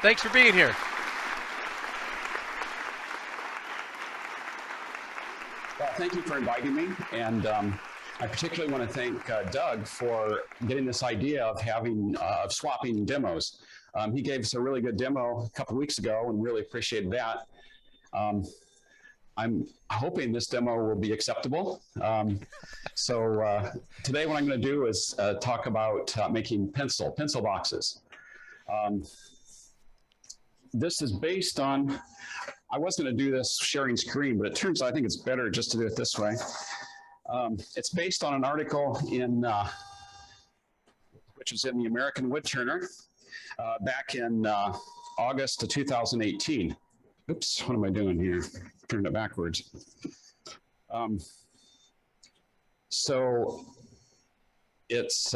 Thanks for being here. Well, thank you for inviting me, and I particularly want to thank Doug for getting this idea of having swapping demos. He gave us a really good demo a couple weeks ago, and really appreciated that. I'm hoping this demo will be acceptable. So today what I'm going to do is talk about making pencil boxes. This is based on, I was going to do this sharing screen, but it turns out I think it's better just to do it this way. It's based on an article in, which was in the American Woodturner back in August of 2018. Oops, what am I doing here? Turning it backwards. So it's,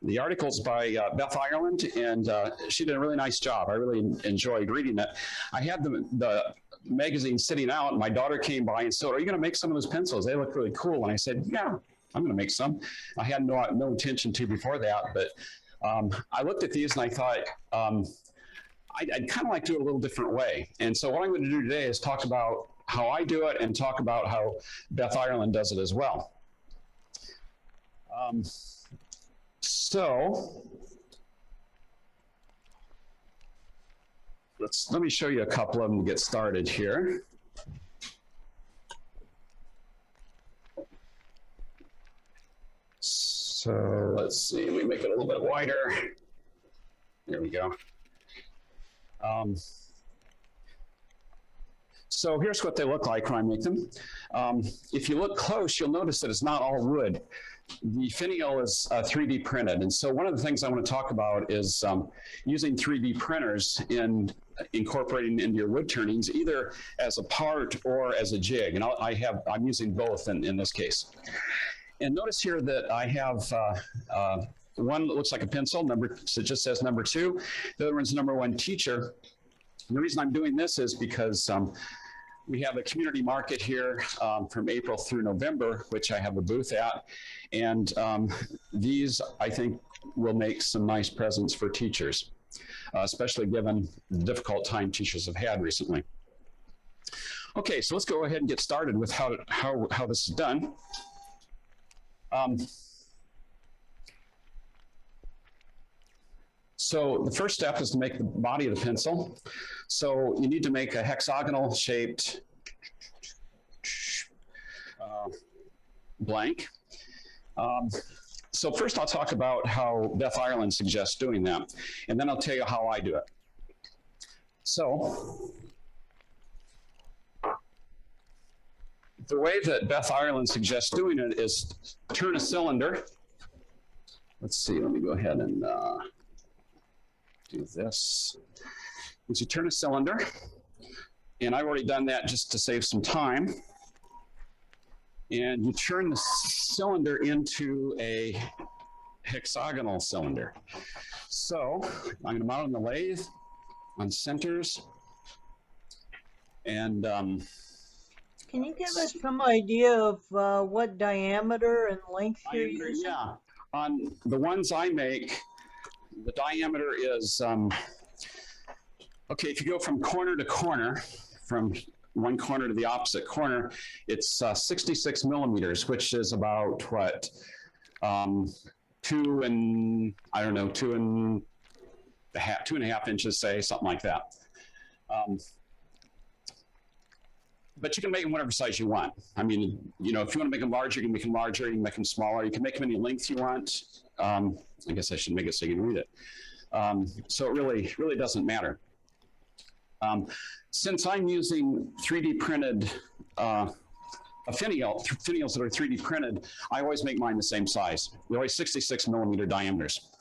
the article's by Beth Ireland, and she did a really nice job. I really enjoyed reading it. I had the magazine sitting out, and my daughter came by and said, "Are you going to make some of those pencils? They look really cool." And I said, "Yeah, I'm going to make some." I had no intention to before that, but I looked at these and I thought, I'd kind of like to do it a little different way. And so what I'm going to do today is talk about how I do it and talk about how Beth Ireland does it as well. So let me show you a couple of them to get started here. So let's see, let me make it a little bit wider. There we go. So here's what they look like when I make them. If you look close, you'll notice that it's not all wood. The finial is 3D printed. And so one of the things I want to talk about is using 3D printers in incorporating into your wood turnings, either as a part or as a jig. And I'm using both in this case. And notice here that I have one that looks like a pencil, so it just says number 2. The other one's number 1 teacher. And the reason I'm doing this is because we have a community market here from April through November, which I have a booth at. And these, I think, will make some nice presents for teachers, especially given the difficult time teachers have had recently. Okay, so let's go ahead and get started with how this is done. So the first step is to make the body of the pencil. So you need to make a hexagonal shaped blank. So first I'll talk about how Beth Ireland suggests doing that, and then I'll tell you how I do it. So the way that Beth Ireland suggests doing it is turn a cylinder. Let's see, let me go ahead and do this. Once you turn a cylinder, and I've already done that just to save some time, and you turn the cylinder into a hexagonal cylinder. So I'm going to mount on the lathe on centers, and can you give us some idea of what diameter and length you're using? Yeah, on the ones I make, the diameter is, okay, if you go from corner to corner, from one corner to the opposite corner, it's 66 millimeters, which is about what, 2 and a half inches, say, something like that. But you can make them whatever size you want. I mean, you know, if you want to make them larger, you can make them larger, you can make them smaller, you can make them any length you want. I guess I should make it so you can read it. So it really doesn't matter. Since I'm using 3D printed finials that are 3D printed, I always make mine the same size. They're always 66 millimeter diameters.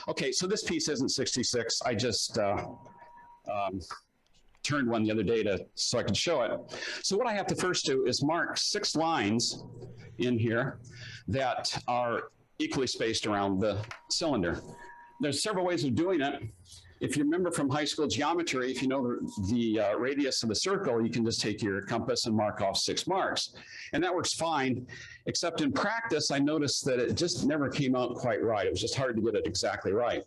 Okay, so this piece isn't 66. I just turned one the other day so I could show it. So what I have to first do is mark 6 lines in here that are equally spaced around the cylinder. There's several ways of doing it. If you remember from high school geometry, if you know the radius of the circle, you can just take your compass and mark off 6 marks. And that works fine, except in practice, I noticed that it just never came out quite right. It was just hard to get it exactly right.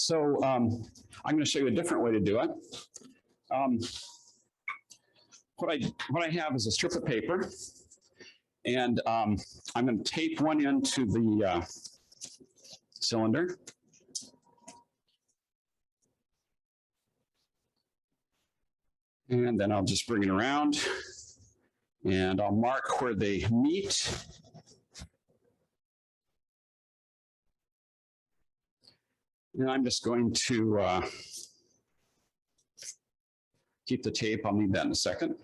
So I'm going to show you a different way to do it. What I have is a strip of paper, and I'm going to tape one into the cylinder. And then I'll just bring it around, and I'll mark where they meet. And I'm just going to keep the tape. I'll need that in a second.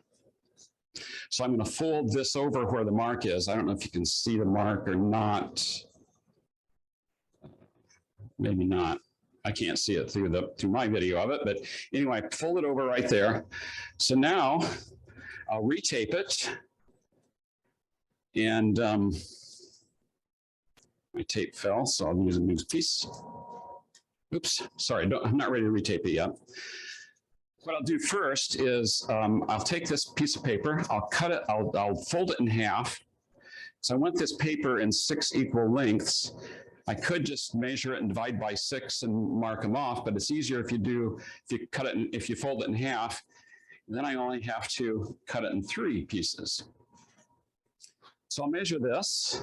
So I'm going to fold this over where the mark is. I don't know if you can see the mark or not. Maybe not. I can't see it through my video of it, but anyway, fold it over right there. So now I'll retape it, and my tape fell, so I'll use a new piece. Oops, sorry, I'm not ready to retape it yet. What I'll do first is I'll take this piece of paper, I'll cut it, I'll fold it in half. So I want this paper in 6 equal lengths. I could just measure it and divide by 6 and mark them off, but it's easier if you cut it, if you fold it in half. And then I only have to cut it in 3 pieces. So I'll measure this,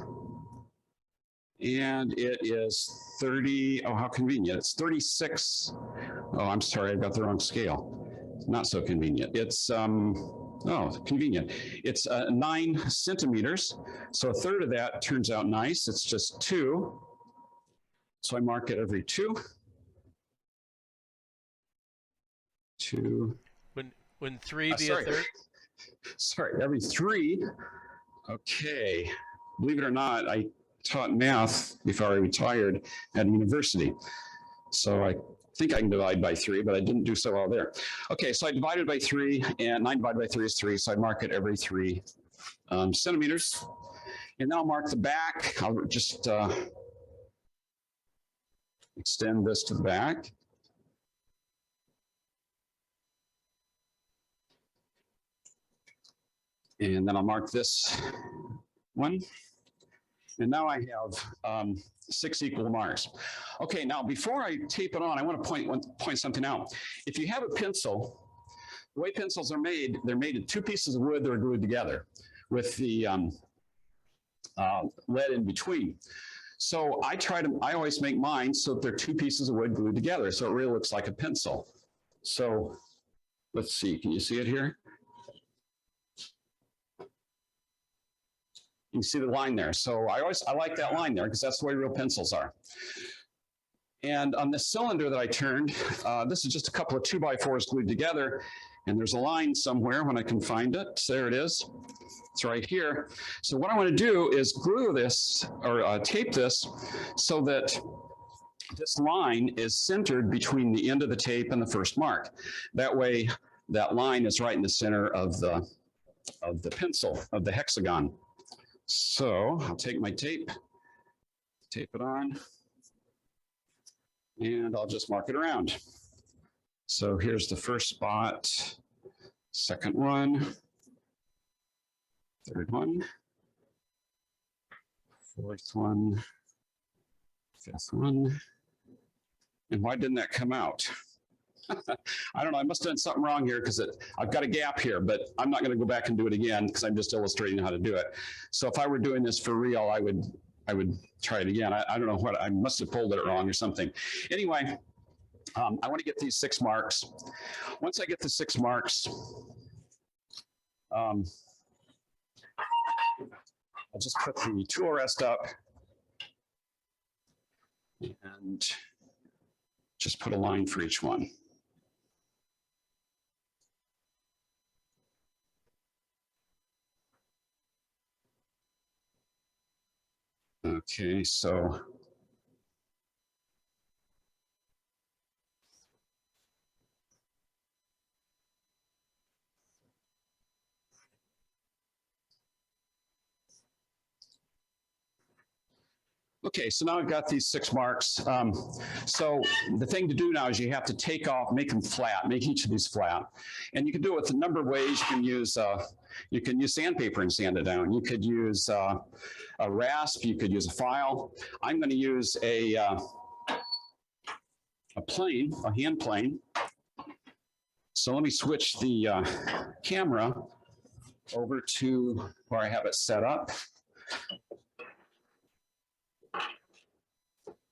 and it is 30, oh, how convenient. It's 36, oh, I'm sorry, I got the wrong scale. It's not so convenient. It's, oh, convenient. It's 9 centimeters, so 1/3 of that turns out nice. It's just 2. So I mark it every 2. 2. Wouldn't 3 be a third? Sorry, every 3. Okay. Believe it or not, I taught math before I retired at university. So I think I can divide by 3, but I didn't do so well there. Okay, so I divided by 3, and 9 divided by 3 is 3, so I mark it every 3 centimeters. And then I'll mark the back. I'll just extend this to the back. And then I'll mark this one. And now I have 6 equal marks. Okay, now before I tape it on, I want to point something out. If you have a pencil, the way pencils are made, they're made of 2 pieces of wood that are glued together with the lead in between. So I always make mine so that they're 2 pieces of wood glued together, so it really looks like a pencil. So let's see, can you see it here? You can see the line there. So I like that line there because that's the way real pencils are. And on this cylinder that I turned, this is just a couple of 2x4s glued together, and there's a line somewhere when I can find it. There it is. It's right here. So what I want to do is glue this or tape this so that this line is centered between the end of the tape and the first mark. That way, that line is right in the center of the pencil, of the hexagon. So I'll take my tape it on, and I'll just mark it around. So here's the first spot, second one, third one, fourth one, fifth one. And why didn't that come out? I don't know, I must have done something wrong here because I've got a gap here, but I'm not going to go back and do it again because I'm just illustrating how to do it. So if I were doing this for real, I would try it again. I don't know what, I must have pulled it wrong or something. Anyway, I want to get these 6 marks. Once I get the 6 marks, I'll just put the tool rest up and just put a line for each one. Okay, so okay, so now I've got these 6 marks. So the thing to do now is you have to take off, make them flat, make each of these flat. And you can do it with a number of ways. You can use sandpaper and sand it down. You could use a rasp, you could use a file. I'm going to use a plane, a hand plane. So let me switch the camera over to where I have it set up.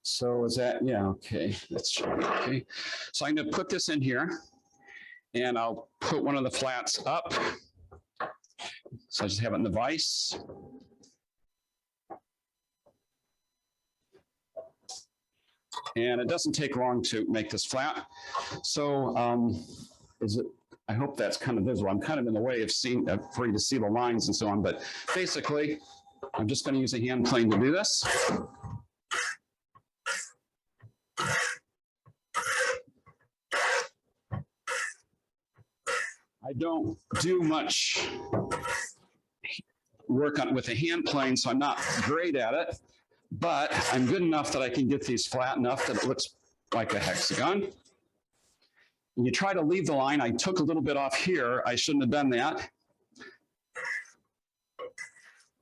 So is that, yeah, okay, that's okay. So I'm going to put this in here, and I'll put one of the flats up. So I just have it in the vise. And it doesn't take long to make this flat. So I hope that's kind of visible. I'm kind of in the way of seeing, for you to see the lines and so on, but basically, I'm just going to use a hand plane to do this. I don't do much work on it with a hand plane, so I'm not great at it, but I'm good enough that I can get these flat enough that it looks like a hexagon. And you try to leave the line. I took a little bit off here. I shouldn't have done that.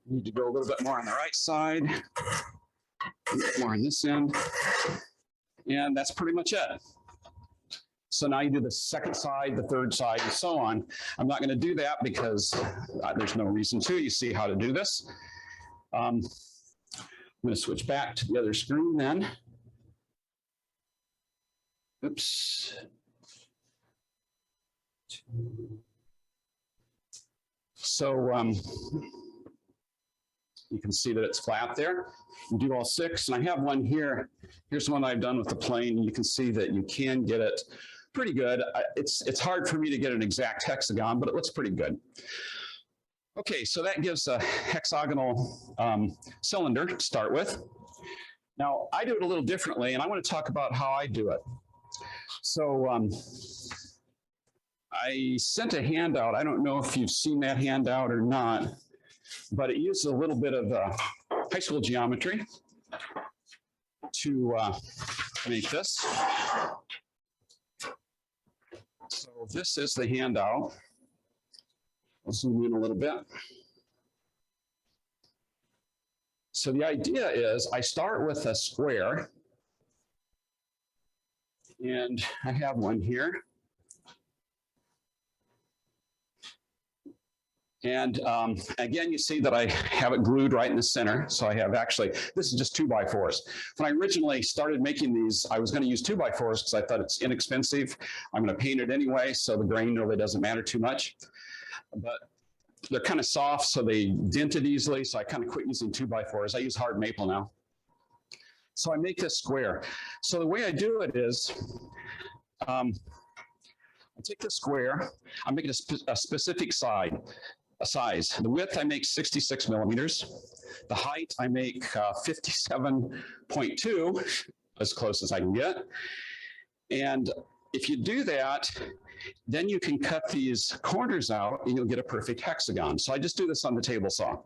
Need to go a little bit more on the right side, a bit more on this end, and that's pretty much it. So now you do the second side, the third side, and so on. I'm not going to do that because there's no reason to. You see how to do this. I'm going to switch back to the other screen then. Oops. So you can see that it's flat there. You do all six, and I have one here. Here's one I've done with the plane. You can see that you can get it pretty good. It's hard for me to get an exact hexagon, but it looks pretty good. Okay, so that gives a hexagonal cylinder to start with. Now, I do it a little differently, and I want to talk about how I do it. So I sent a handout. I don't know if you've seen that handout or not, but it uses a little bit of high school geometry to make this. So this is the handout. I'll zoom in a little bit. So the idea is I start with a square, and I have one here. And again, you see that I have it glued right in the center. So I have actually, this is just 2x4s. When I originally started making these, I was going to use 2x4s because I thought it's inexpensive. I'm going to paint it anyway, so the grain really doesn't matter too much. But they're kind of soft, so they dented easily. So I kind of quit using 2x4s. I use hard maple now. So I make this square. So the way I do it is, I take the square, I'm making a specific size. The width I make 66 millimeters. The height I make 57.2, as close as I can get. And if you do that, then you can cut these corners out and you'll get a perfect hexagon. So I just do this on the table saw.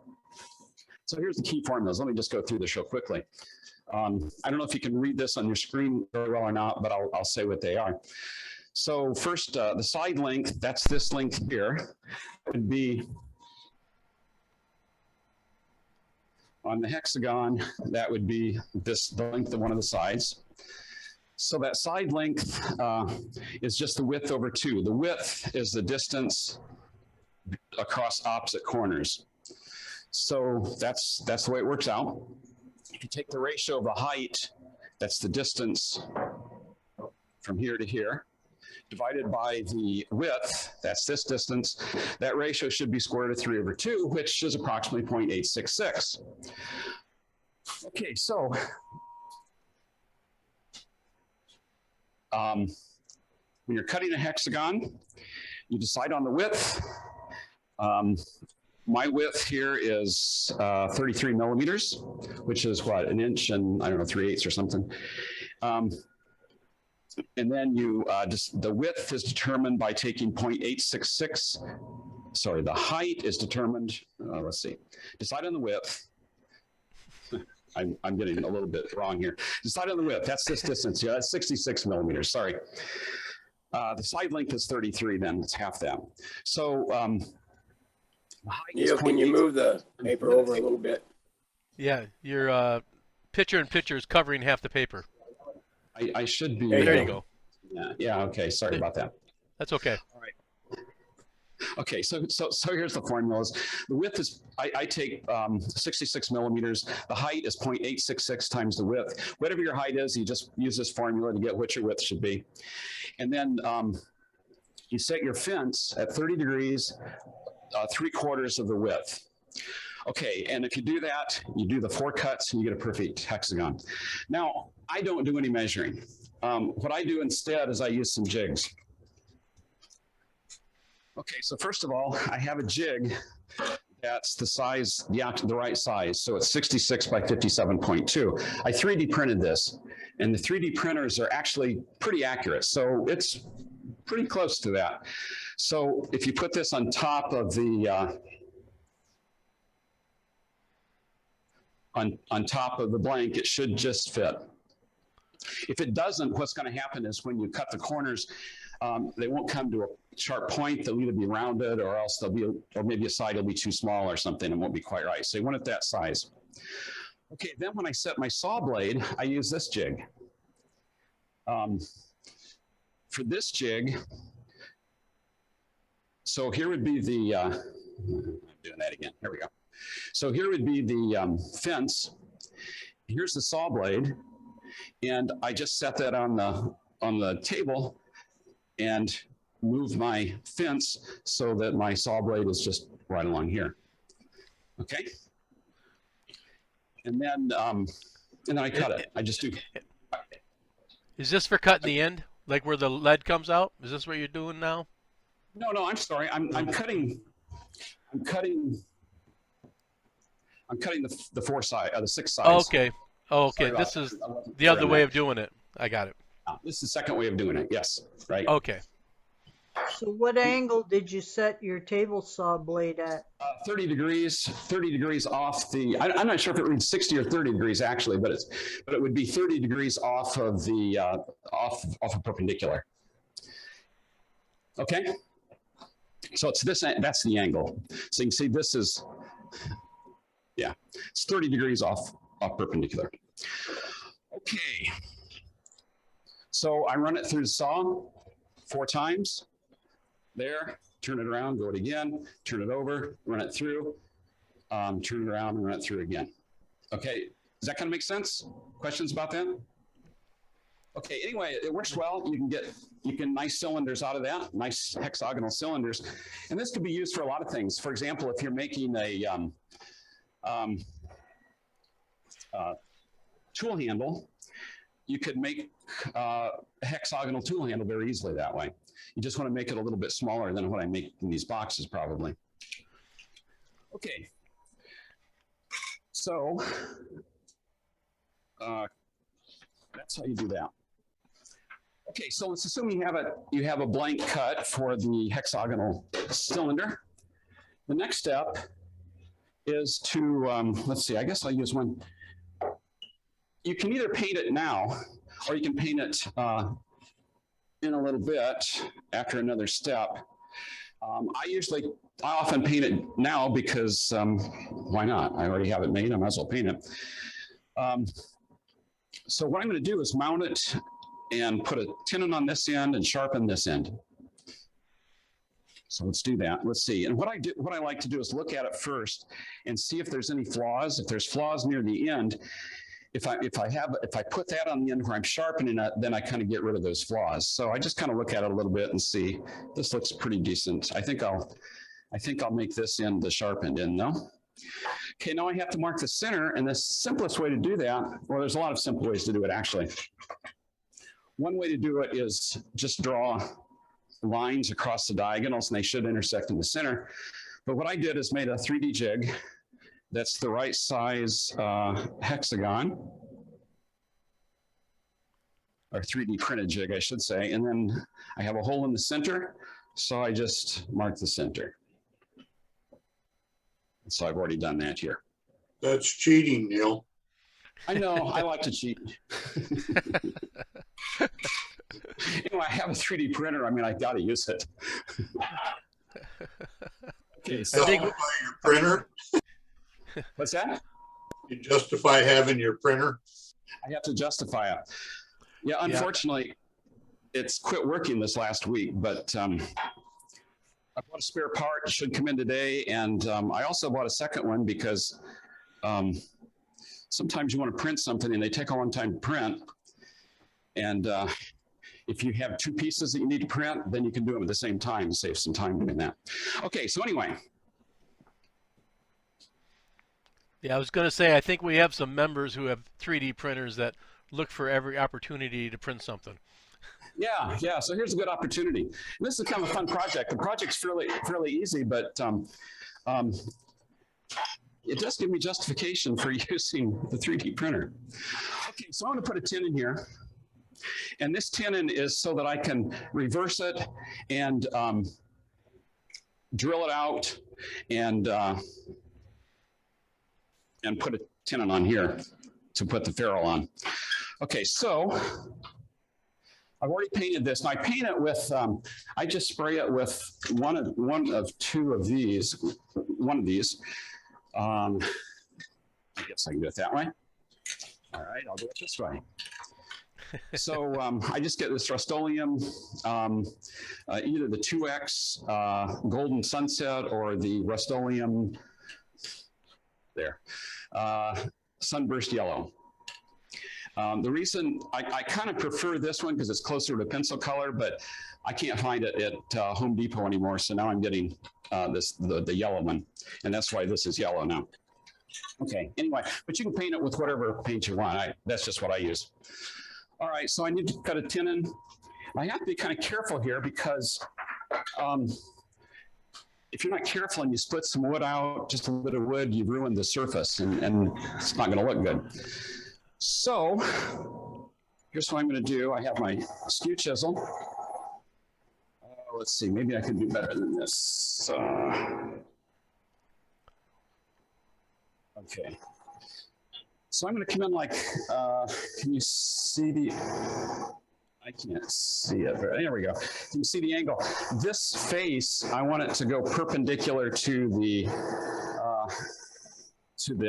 So here's the key formulas. Let me just go through this real quickly. I don't know if you can read this on your screen very well or not, but I'll say what they are. So first, the side length, that's this length here, would be on the hexagon, that would be the length of one of the sides. So that side length is just the width over 2. The width is the distance across opposite corners. So that's the way it works out. If you take the ratio of the height, that's the distance from here to here, divided by the width, that's this distance, that ratio should be square root of 3 over 2, which is approximately 0.866. Okay, so when you're cutting a hexagon, you decide on the width. My width here is 33 millimeters, which is what, an inch and, I don't know, 3/8 or something. And then you the width is determined by taking 0.866. Sorry, the height is determined, let's see, decide on the width. I'm getting a little bit wrong here. Decide on the width, that's this distance, yeah, that's 66 millimeters, sorry. The side length is 33 then, it's half that. So, Neal, can you move the paper over a little bit? Yeah, your picture in picture is covering half the paper. I should be. There you go. Yeah. Okay. Sorry about that. That's okay. All right. Okay, so here's the formulas. The width is, I take 66 millimeters. The height is 0.866 times the width. Whatever your height is, you just use this formula to get what your width should be. And then you set your fence at 30 degrees, 3/4 of the width. Okay, and if you do that, you do the 4 cuts and you get a perfect hexagon. Now, I don't do any measuring. What I do instead is I use some jigs. Okay, so first of all, I have a jig that's the size, the right size. So it's 66 by 57.2. I 3D printed this, and the 3D printers are actually pretty accurate. So it's pretty close to that. So if you put this on top of the, on top of the blank, it should just fit. If it doesn't, what's going to happen is when you cut the corners, they won't come to a sharp point. They'll either be rounded or else they'll be, or maybe a side will be too small or something and won't be quite right. So you want it that size. Okay, then when I set my saw blade, I use this jig. For this jig, so here would be the, I'm doing that again, here we go. So here would be the fence. Here's the saw blade, and I just set that on the table and move my fence so that my saw blade is just right along here. Okay. And then I cut it. I just do. Is this for cutting the end, like where the lead comes out? Is this what you're doing now? No, I'm sorry. I'm cutting the 4 side, the 6 sides. Oh, okay. Oh, okay. This is the other way of doing it. I got it. This is the second way of doing it. Yes. Right. Okay. So what angle did you set your table saw blade at? 30 degrees off the, I'm not sure if it reads 60 or 30 degrees actually, but it would be 30 degrees off of the, off a perpendicular. Okay. So it's this, that's the angle. So you can see this is, yeah, it's 30 degrees off perpendicular. Okay. So I run it through the saw 4 times. There, turn it around, go it again, turn it over, run it through, turn it around and run it through again. Okay, does that kind of make sense? Questions about that? Okay, anyway, it works well. You can nice cylinders out of that, nice hexagonal cylinders. And this could be used for a lot of things. For example, if you're making a tool handle, you could make a hexagonal tool handle very easily that way. You just want to make it a little bit smaller than what I make in these boxes probably. Okay. So that's how you do that. Okay, so let's assume you have a blank cut for the hexagonal cylinder. The next step is to, let's see, I guess I'll use one. You can either paint it now, or you can paint it in a little bit after another step. I often paint it now because why not? I already have it made, I might as well paint it. So what I'm going to do is mount it and put a tenon on this end and sharpen this end. So let's do that. Let's see. And what I like to do is look at it first and see if there's any flaws. If there's flaws near the end, if I put that on the end where I'm sharpening it, then I kind of get rid of those flaws. So I just kind of look at it a little bit and see, this looks pretty decent. I think I'll make this end the sharpened end, no? Okay, now I have to mark the center, and the simplest way to do that, well, there's a lot of simple ways to do it actually. One way to do it is just draw lines across the diagonals, and they should intersect in the center. But what I did is made a 3D jig that's the right size hexagon, or 3D printed jig, I should say. And then I have a hole in the center, so I just mark the center. So I've already done that here. That's cheating, Neal. I know, I like to cheat. Anyway, I have a 3D printer. I mean, I got to use it. Okay, so Justify your printer? What's that? You justify having your printer? I have to justify it. Yeah, unfortunately, it's quit working this last week, but I bought a spare part. It should come in today. And I also bought a second one because sometimes you want to print something and they take a long time to print. And if you have two pieces that you need to print, then you can do them at the same time and save some time doing that. Okay, so anyway. Yeah, I was going to say, I think we have some members who have 3D printers that look for every opportunity to print something. Yeah. So here's a good opportunity. And this is kind of a fun project. The project's fairly easy, but it does give me justification for using the 3D printer. Okay, so I'm going to put a Tenon here. And this Tenon is so that I can reverse it and drill it out and put a Tenon on here to put the ferrule on. Okay, so I've already painted this, and I paint it with, I just spray it with one of two of these, one of these. I guess I can do it that way. All right, I'll do it this way. So I just get this Rust-Oleum, either the 2X Golden Sunset or the Rust-Oleum, there, Sunburst Yellow. The reason I kind of prefer this one because it's closer to pencil color, but I can't find it at Home Depot anymore. So now I'm getting the yellow one, and that's why this is yellow now. Okay, anyway, but you can paint it with whatever paint you want. That's just what I use. All right, so I need to cut a tenon. I have to be kind of careful here because if you're not careful and you split some wood out, just a little bit of wood, you've ruined the surface, and it's not going to look good. So here's what I'm going to do. I have my skew chisel. Let's see, maybe I can do better than this. Okay. So I'm going to come in like, can you see the, I can't see it. There we go. You can see the angle. This face, I want it to go perpendicular to the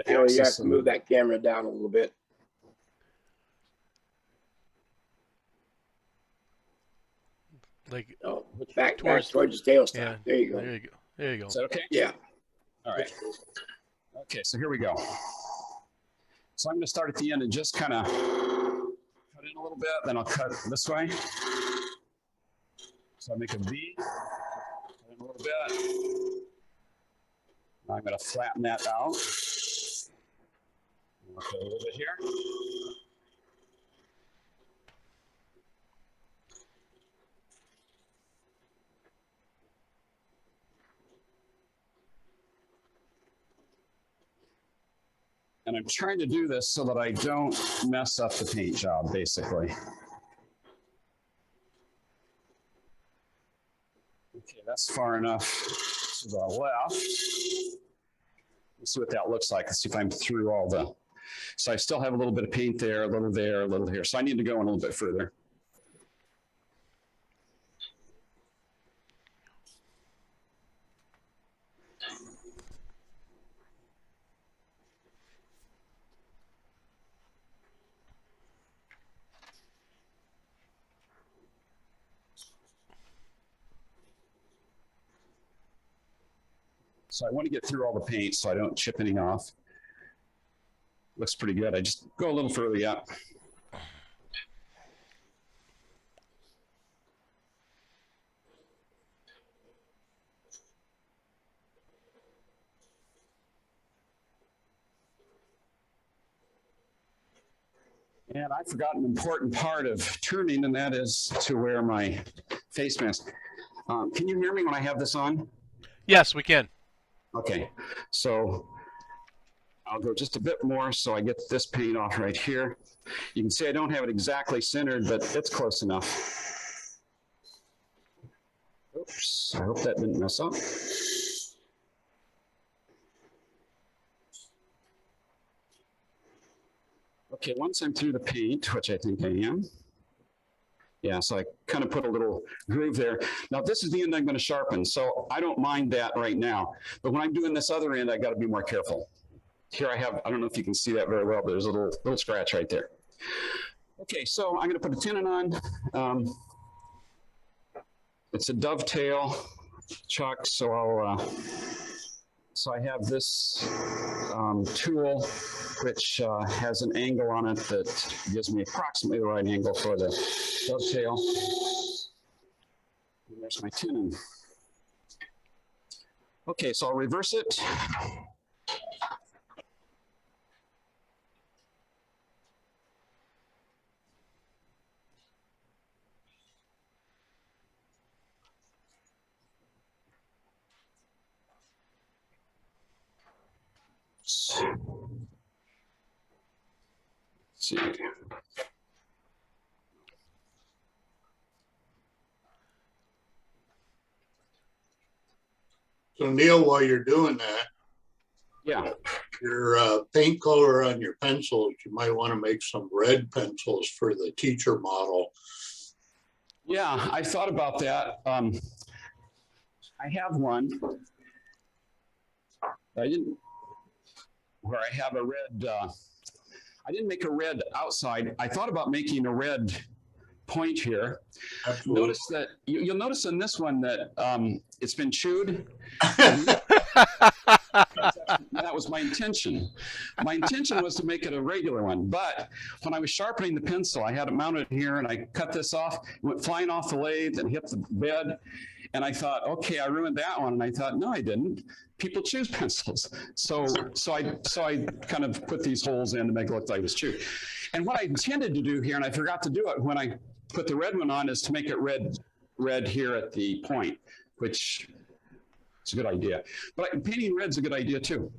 axis. You have to move that camera down a little bit. Like back towards the tail stock. Yeah, there you go. There you go. Is that okay? Yeah. All right. Okay, so here we go. So I'm going to start at the end and just kind of cut in a little bit, then I'll cut this way. So I make a V, cut in a little bit. Now I'm going to flatten that out. Okay, a little bit here. And I'm trying to do this so that I don't mess up the paint job, basically. Okay, that's far enough to the left. Let's see what that looks like. Let's see if I'm through all the, so I still have a little bit of paint there, a little there, a little here. So I need to go in a little bit further. So I want to get through all the paint so I don't chip any off. Looks pretty good. I just go a little further up. And I forgot an important part of turning, and that is to wear my face mask. Can you hear me when I have this on? Yes, we can. Okay, so I'll go just a bit more so I get this paint off right here. You can see I don't have it exactly centered, but it's close enough. Oops, I hope that didn't mess up. Okay, once I'm through the paint, which I think I am. Yeah, so I kind of put a little groove there. Now this is the end I'm going to sharpen, so I don't mind that right now. But when I'm doing this other end, I got to be more careful. Here I have, I don't know if you can see that very well, but there's a little scratch right there. Okay, so I'm going to put a tenon on. It's a dovetail chuck, so I have this tool which has an angle on it that gives me approximately the right angle for the dovetail. And there's my tenon. Okay, so I'll reverse it. Let's see. So Neil, while you're doing that, Yeah. your paint color on your pencils, you might want to make some red pencils for the teacher model. Yeah, I thought about that. I have one. Where I have a red, I didn't make a red outside. I thought about making a red point here. Absolutely. Notice that, you'll notice in this one that it's been chewed. That was my intention. My intention was to make it a regular one, but when I was sharpening the pencil, I had it mounted here and I cut this off, went flying off the lathe and hit the bed. And I thought, okay, I ruined that one. And I thought, no, I didn't. People choose pencils. So I kind of put these holes in to make it look like it was chewed. And what I intended to do here, and I forgot to do it when I put the red one on, is to make it red here at the point, which is a good idea. But painting red's a good idea too.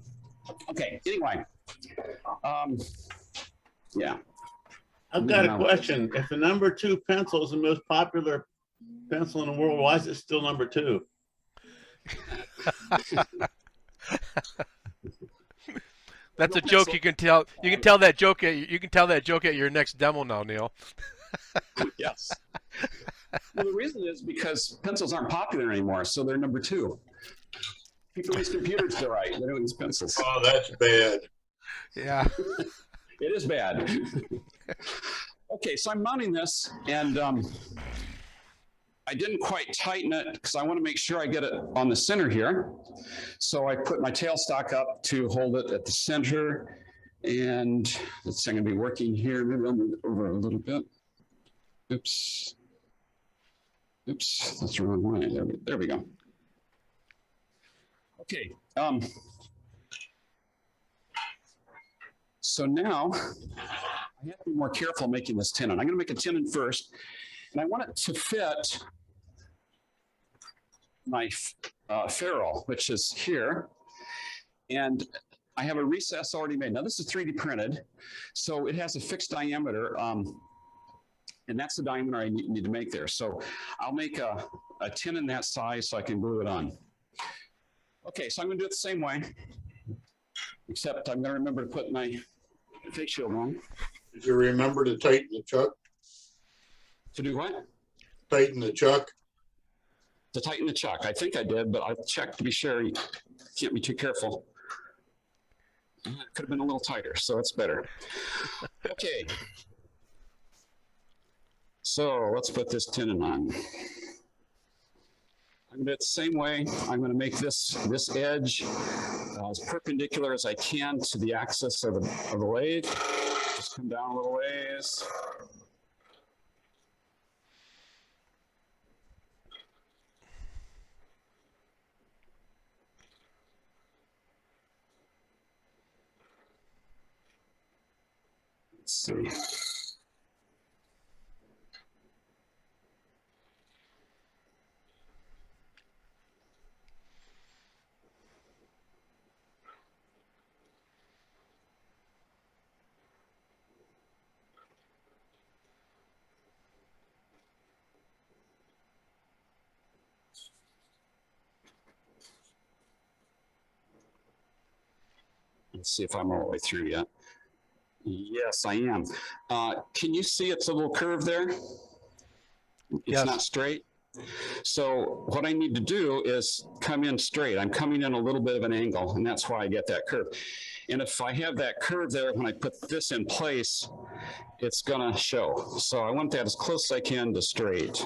Okay, anyway. Yeah. I've got a question. If the number 2 pencil is the most popular pencil in the world, why is it still number 2? That's a joke you can tell. You can tell that joke at your next demo now, Neal. Yes. Well, the reason is because pencils aren't popular anymore, so they're number 2. People use computers to write. They don't use pencils. Oh, that's bad. Yeah. It is bad. Okay, so I'm mounting this, and I didn't quite tighten it because I want to make sure I get it on the center here. So I put my tailstock up to hold it at the center, and let's see, I'm going to be working here. Maybe I'll move it over a little bit. Oops. Oops, that's the wrong way. There we go. Okay. So now I have to be more careful making this tenon. I'm going to make a tenon first, and I want it to fit my ferrule, which is here. And I have a recess already made. Now this is 3D printed, so it has a fixed diameter, and that's the diameter I need to make there. So I'll make a tenon that size so I can glue it on. Okay, so I'm going to do it the same way, except I'm going to remember to put my face shield on. Did you remember to tighten the chuck? To do what? Tighten the chuck? To tighten the chuck. I think I did, but I'll check to be sure. You can't be too careful. It could have been a little tighter, so it's better. Okay. So let's put this tenon on. I'm going to do it the same way. I'm going to make this edge as perpendicular as I can to the axis of the lathe. Just come down a little ways. Let's see. Let's see if I'm all the way through yet. Yes, I am. Can you see it's a little curve there? It's Yes. not straight? So what I need to do is come in straight. I'm coming in a little bit of an angle, and that's why I get that curve. And if I have that curve there, when I put this in place, it's gonna show. So I want that as close as I can to straight.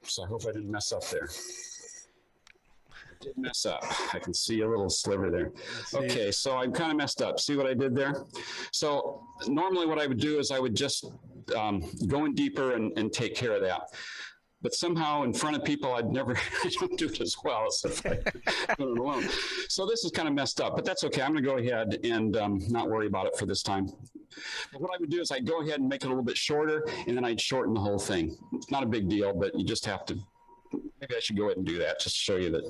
So I hope I didn't mess up there. I did mess up. I can see a little sliver there. Okay, so I kind of messed up. See what I did there? So normally what I would do is I would just go in deeper and take care of that. But somehow in front of people, I don't do it as well as if I do it alone. So this is kind of messed up, but that's okay. I'm gonna go ahead and not worry about it for this time. But what I would do is I'd go ahead and make it a little bit shorter, and then I'd shorten the whole thing. It's not a big deal, but you just have to, maybe I should go ahead and do that just to show you that.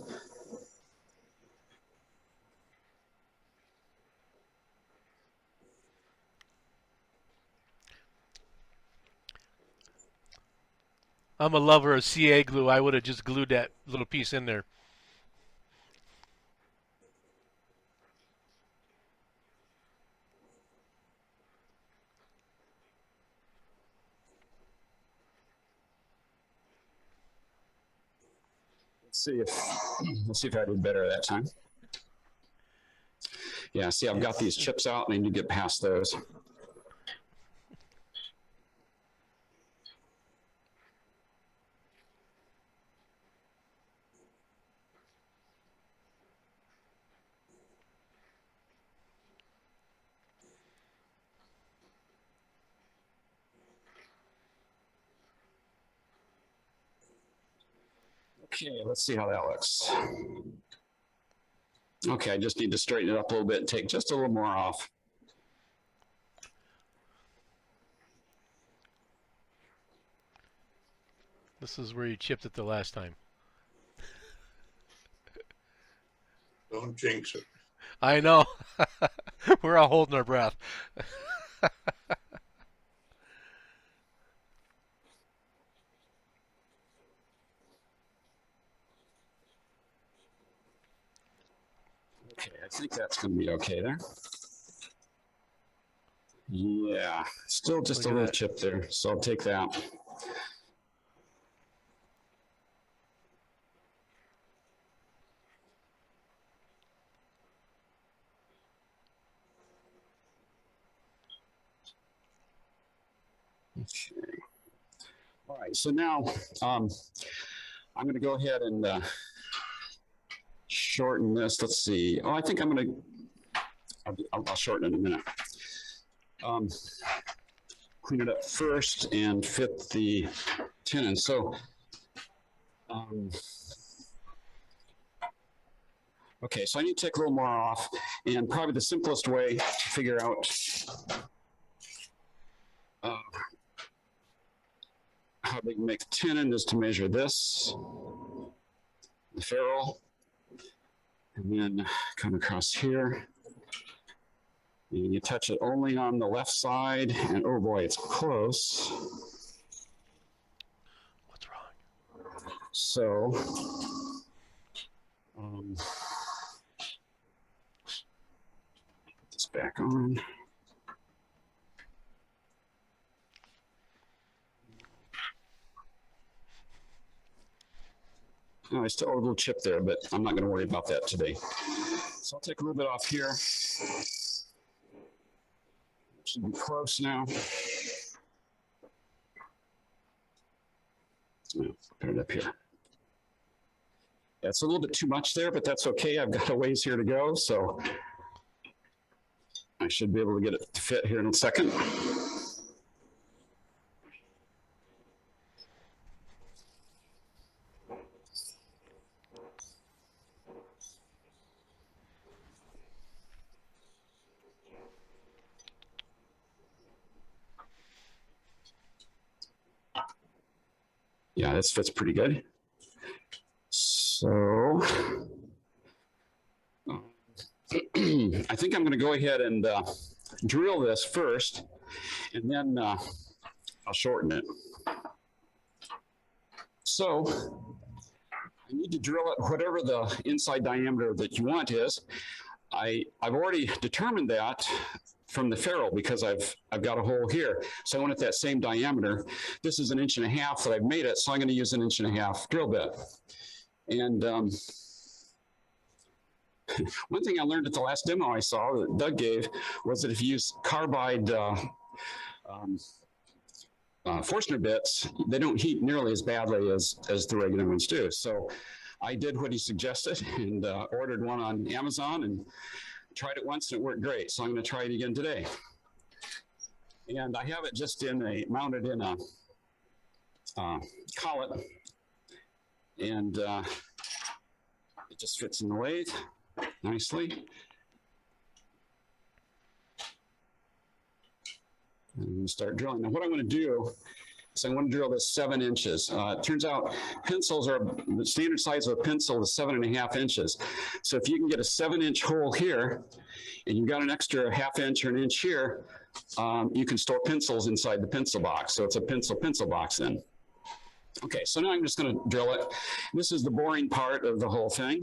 I'm a lover of CA glue. I would have just glued that little piece in there. Let's see if I did better that time. Yeah, see, I've got these chips out and I need to get past those. Okay, let's see how that looks. Okay, I just need to straighten it up a little bit and take just a little more off. This is where you chipped it the last time. Don't jinx it. I know. We're all holding our breath. Okay, I think that's going to be okay there. Yeah, still just a little chip there, so I'll take that. Okay. All right, so now I'm going to go ahead and shorten this. Let's see. Oh, I think I'm going to, I'll shorten it in a minute. Clean it up first and fit the tenon. So, okay, so I need to take a little more off, and probably the simplest way to figure out how big make the tenon is to measure this, the ferrule, and then come across here. And you touch it only on the left side, and oh boy, it's close. What's wrong? So, put this back on. Oh, I still have a little chip there, but I'm not going to worry about that today. So I'll take a little bit off here. Should be close now. Put it up here. Yeah, it's a little bit too much there, but that's okay. I've got a ways here to go, so I should be able to get it to fit here in a second. Yeah, this fits pretty good. So I think I'm going to go ahead and drill this first, and then I'll shorten it. So I need to drill it whatever the inside diameter that you want is. I've already determined that from the ferrule because I've got a hole here. So I want it that same diameter. This is 1.5 inches that I've made it, so I'm going to use 1.5 inch drill bit. And one thing I learned at the last demo I saw that Doug gave was that if you use carbide Forstner bits, they don't heat nearly as badly as the regular ones do. So I did what he suggested and ordered one on Amazon and tried it once and it worked great. So I'm going to try it again today. And I have it just mounted in a collet, and it just fits in the lathe nicely. And start drilling. Now what I want to do is I want to drill this 7 inches. It turns out pencils are, the standard size of a pencil is 7.5 inches. So if you can get a 7-inch hole here, and you've got an extra 1/2 inch or 1 inch here, you can store pencils inside the pencil box. So it's a pencil box then. Okay, so now I'm just going to drill it. This is the boring part of the whole thing.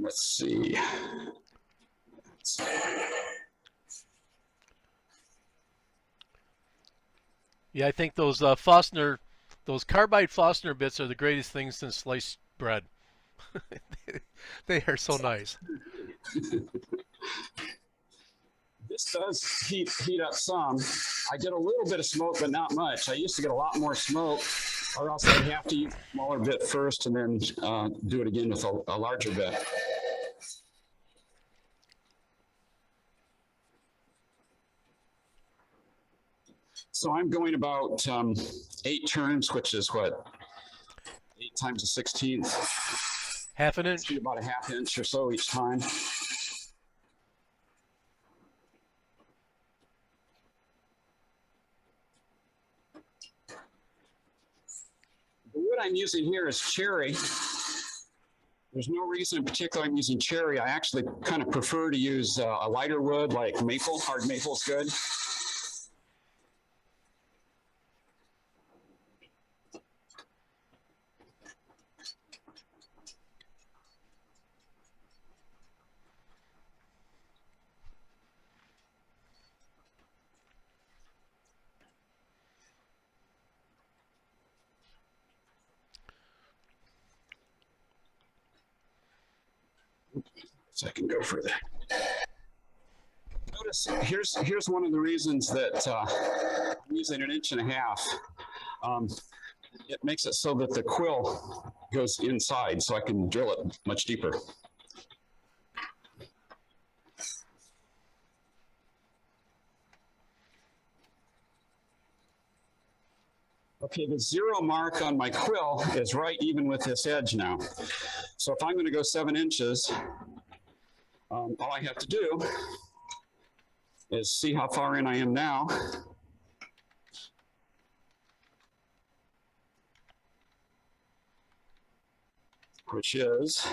Let's see. Yeah, I think those Forstner, those carbide Forstner bits are the greatest things since sliced bread. They are so nice. This does heat up some. I get a little bit of smoke, but not much. I used to get a lot more smoke, or else I'd have to use a smaller bit first and then do it again with a larger bit. So I'm going about 8 turns, which is what, 8 times a 16th. 1/2 inch? About a 1/2 inch or so each time. The wood I'm using here is cherry. There's no reason in particular I'm using cherry. I actually kind of prefer to use a lighter wood like maple. Hard maple is good. So I can go further. Notice here's one of the reasons that I'm using 1.5 inches. It makes it so that the quill goes inside, so I can drill it much deeper. Okay, the 0 mark on my quill is right even with this edge now. So if I'm going to go 7 inches, all I have to do is see how far in I am now. Which is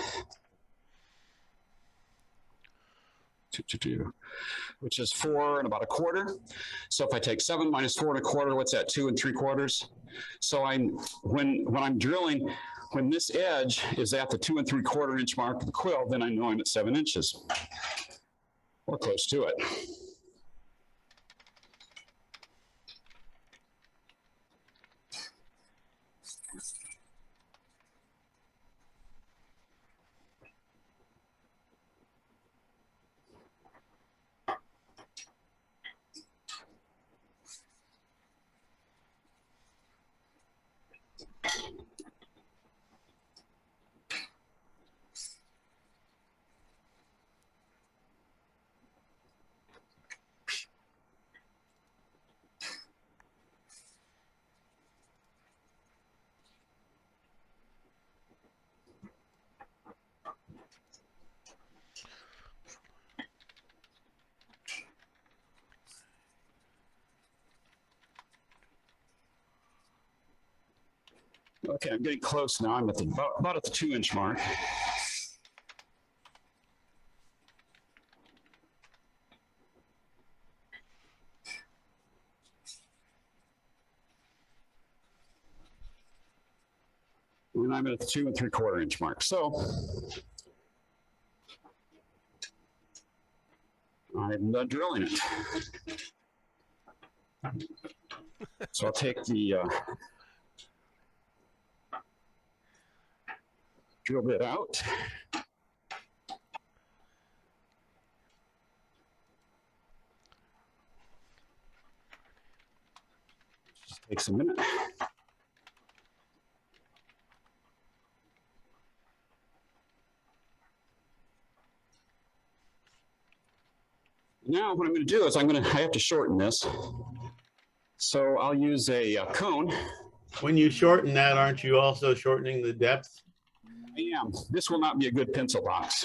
which is 4 and about 1/4. So if I take 7 minus 4 1/4, what's that? 2 3/4. So when I'm drilling, when this edge is at the 2 3/4 inch mark of the quill, then I know I'm at 7 inches or close to it. Okay, I'm getting close now. I'm at the about at the 2-inch mark. And I'm at the 2 3/4 inch mark. So I'm drilling it. So I'll take the drill bit out. Just takes a minute. Now what I'm going to do is I have to shorten this. So I'll use a cone. When you shorten that, aren't you also shortening the depth? I am. This will not be a good pencil box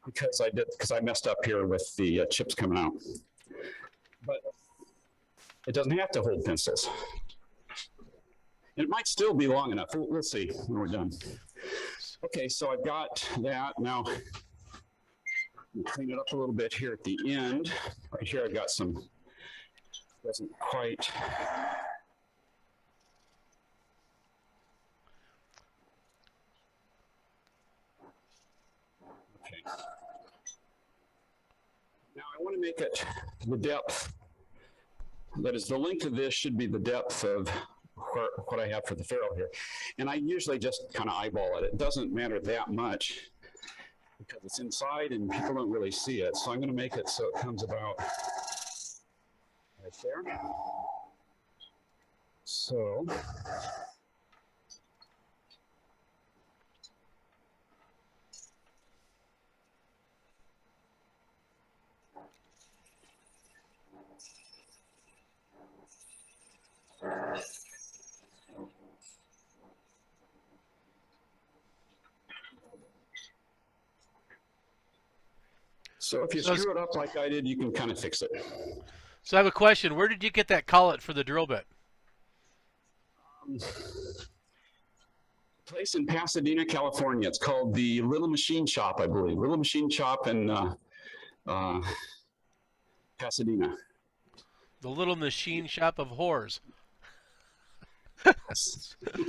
because I messed up here with the chips coming out. But it doesn't have to hold pencils. And it might still be long enough. We'll see when we're done. Okay, so I've got that. Now, clean it up a little bit here at the end. Right here, I've got some, doesn't quite. Okay. Now I want to make it the depth. That is, the length of this should be the depth of what I have for the ferrule here. And I usually just kind of eyeball it. It doesn't matter that much because it's inside and people don't really see it. So I'm going to make it so it comes about right there. So if you screw it up like I did, you can kind of fix it. So I have a question. Where did you get that collet for the drill bit? Place in Pasadena, California. It's called the Little Machine Shop, I believe. Little Machine Shop in Pasadena. The Little Machine Shop of Whores.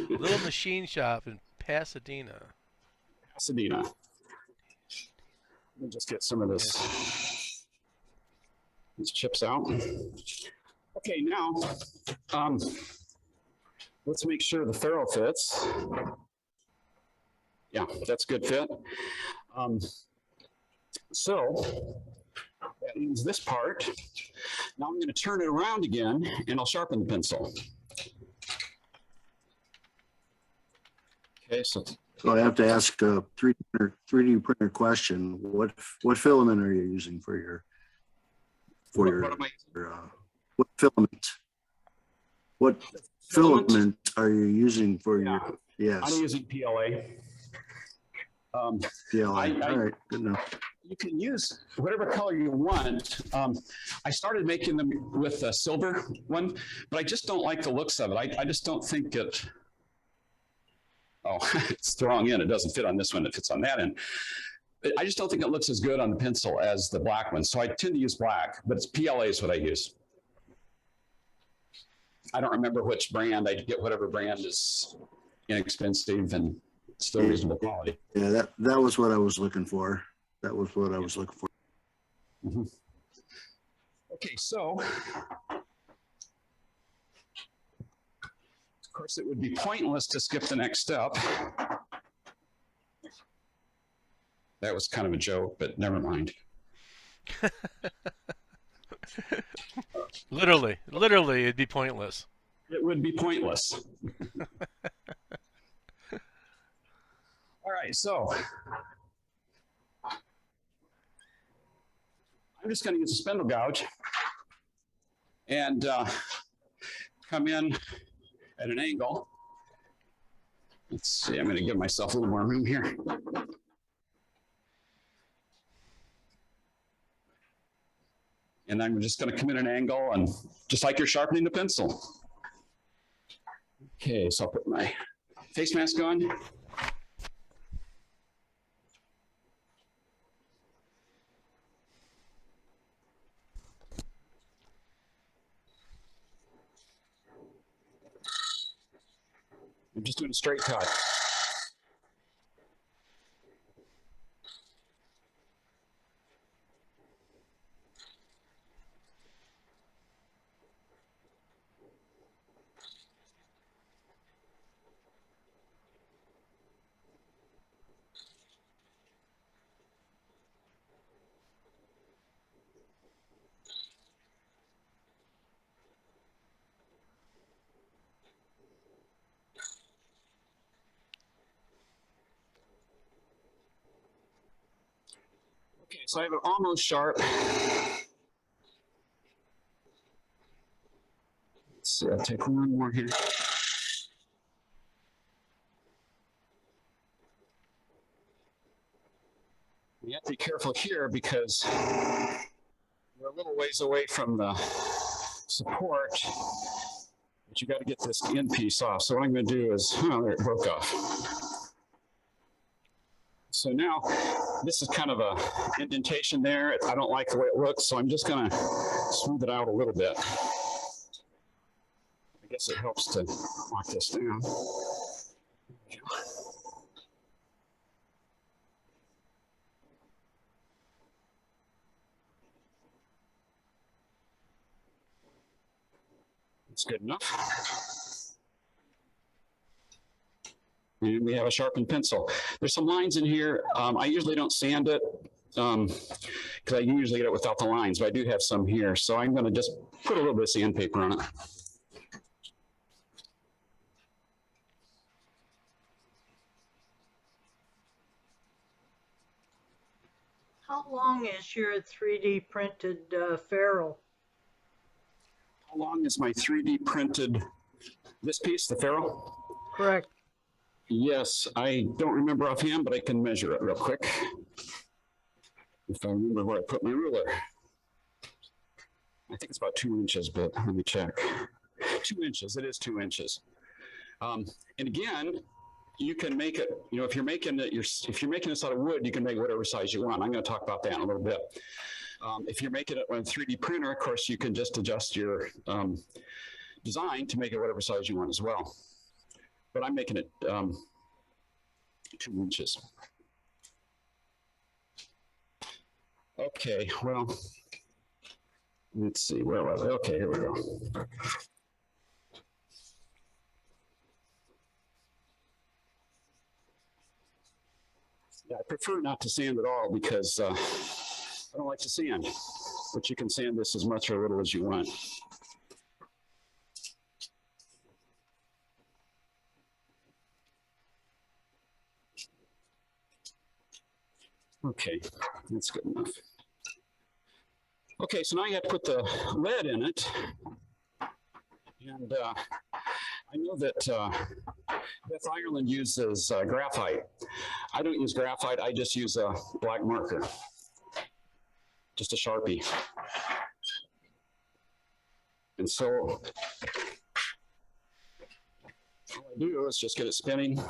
Little Machine Shop in Pasadena. Pasadena. Let me just get some of these chips out. Okay, now let's make sure the ferrule fits. Yeah, that's good fit. So that ends this part. Now I'm going to turn it around again, and I'll sharpen the pencil. Okay, so I have to ask a 3D printer question. What filament are you using for your what filament? What filament are you using for your? Yes, I'm using PLA. PLA. All right, good enough. You can use whatever color you want. I started making them with a silver one, but I just don't like the looks of it. I just don't think it. Oh, it's the wrong end. It doesn't fit on this one. It fits on that end. I just don't think it looks as good on the pencil as the black one. So I tend to use black, but it's PLA is what I use. I don't remember which brand. I get whatever brand is inexpensive and still reasonable quality. Yeah, that was what I was looking for. That was what I was looking for. Mm-hmm. Okay, so of course it would be pointless to skip the next step. That was kind of a joke, but never mind. Literally, it'd be pointless. It would be pointless. All right, so I'm just going to use a spindle gouge and come in at an angle. Let's see, I'm going to give myself a little more room here. And I'm just going to come in an angle and just like you're sharpening the pencil. Okay, so I'll put my face mask on. I'm just doing a straight cut. Okay, so I have it almost sharp. Let's see, I'll take one more here. You have to be careful here because we're a little ways away from the support, but you got to get this end piece off. So what I'm going to do is, oh, there it broke off. So now this is kind of a indentation there. I don't like the way it looks, so I'm just going to smooth it out a little bit. I guess it helps to lock this down. That's good enough. And we have a sharpened pencil. There's some lines in here. I usually don't sand it because I usually get it without the lines, but I do have some here. So I'm going to just put a little bit of sandpaper on it. How long is your 3D printed ferrule? How long is my 3D printed, this piece, the ferrule? Correct. Yes, I don't remember offhand, but I can measure it real quick. If I remember where I put my ruler. I think it's about 2 inches, but let me check. 2 inches, it is 2 inches. And again, you can make it, you know, if you're making it, if you're making this out of wood, you can make whatever size you want. I'm going to talk about that in a little bit. If you're making it on a 3D printer, of course, you can just adjust your design to make it whatever size you want as well. But I'm making it 2 inches. Okay, well, let's see, where was I? Okay, here we go. Yeah, I prefer not to sand at all because I don't like to sand, but you can sand this as much or little as you want. Okay, that's good enough. Okay, so now you have to put the lead in it. And I know that Beth Ireland uses graphite. I don't use graphite, I just use a black marker. Just a Sharpie. And so all I do is just get it spinning.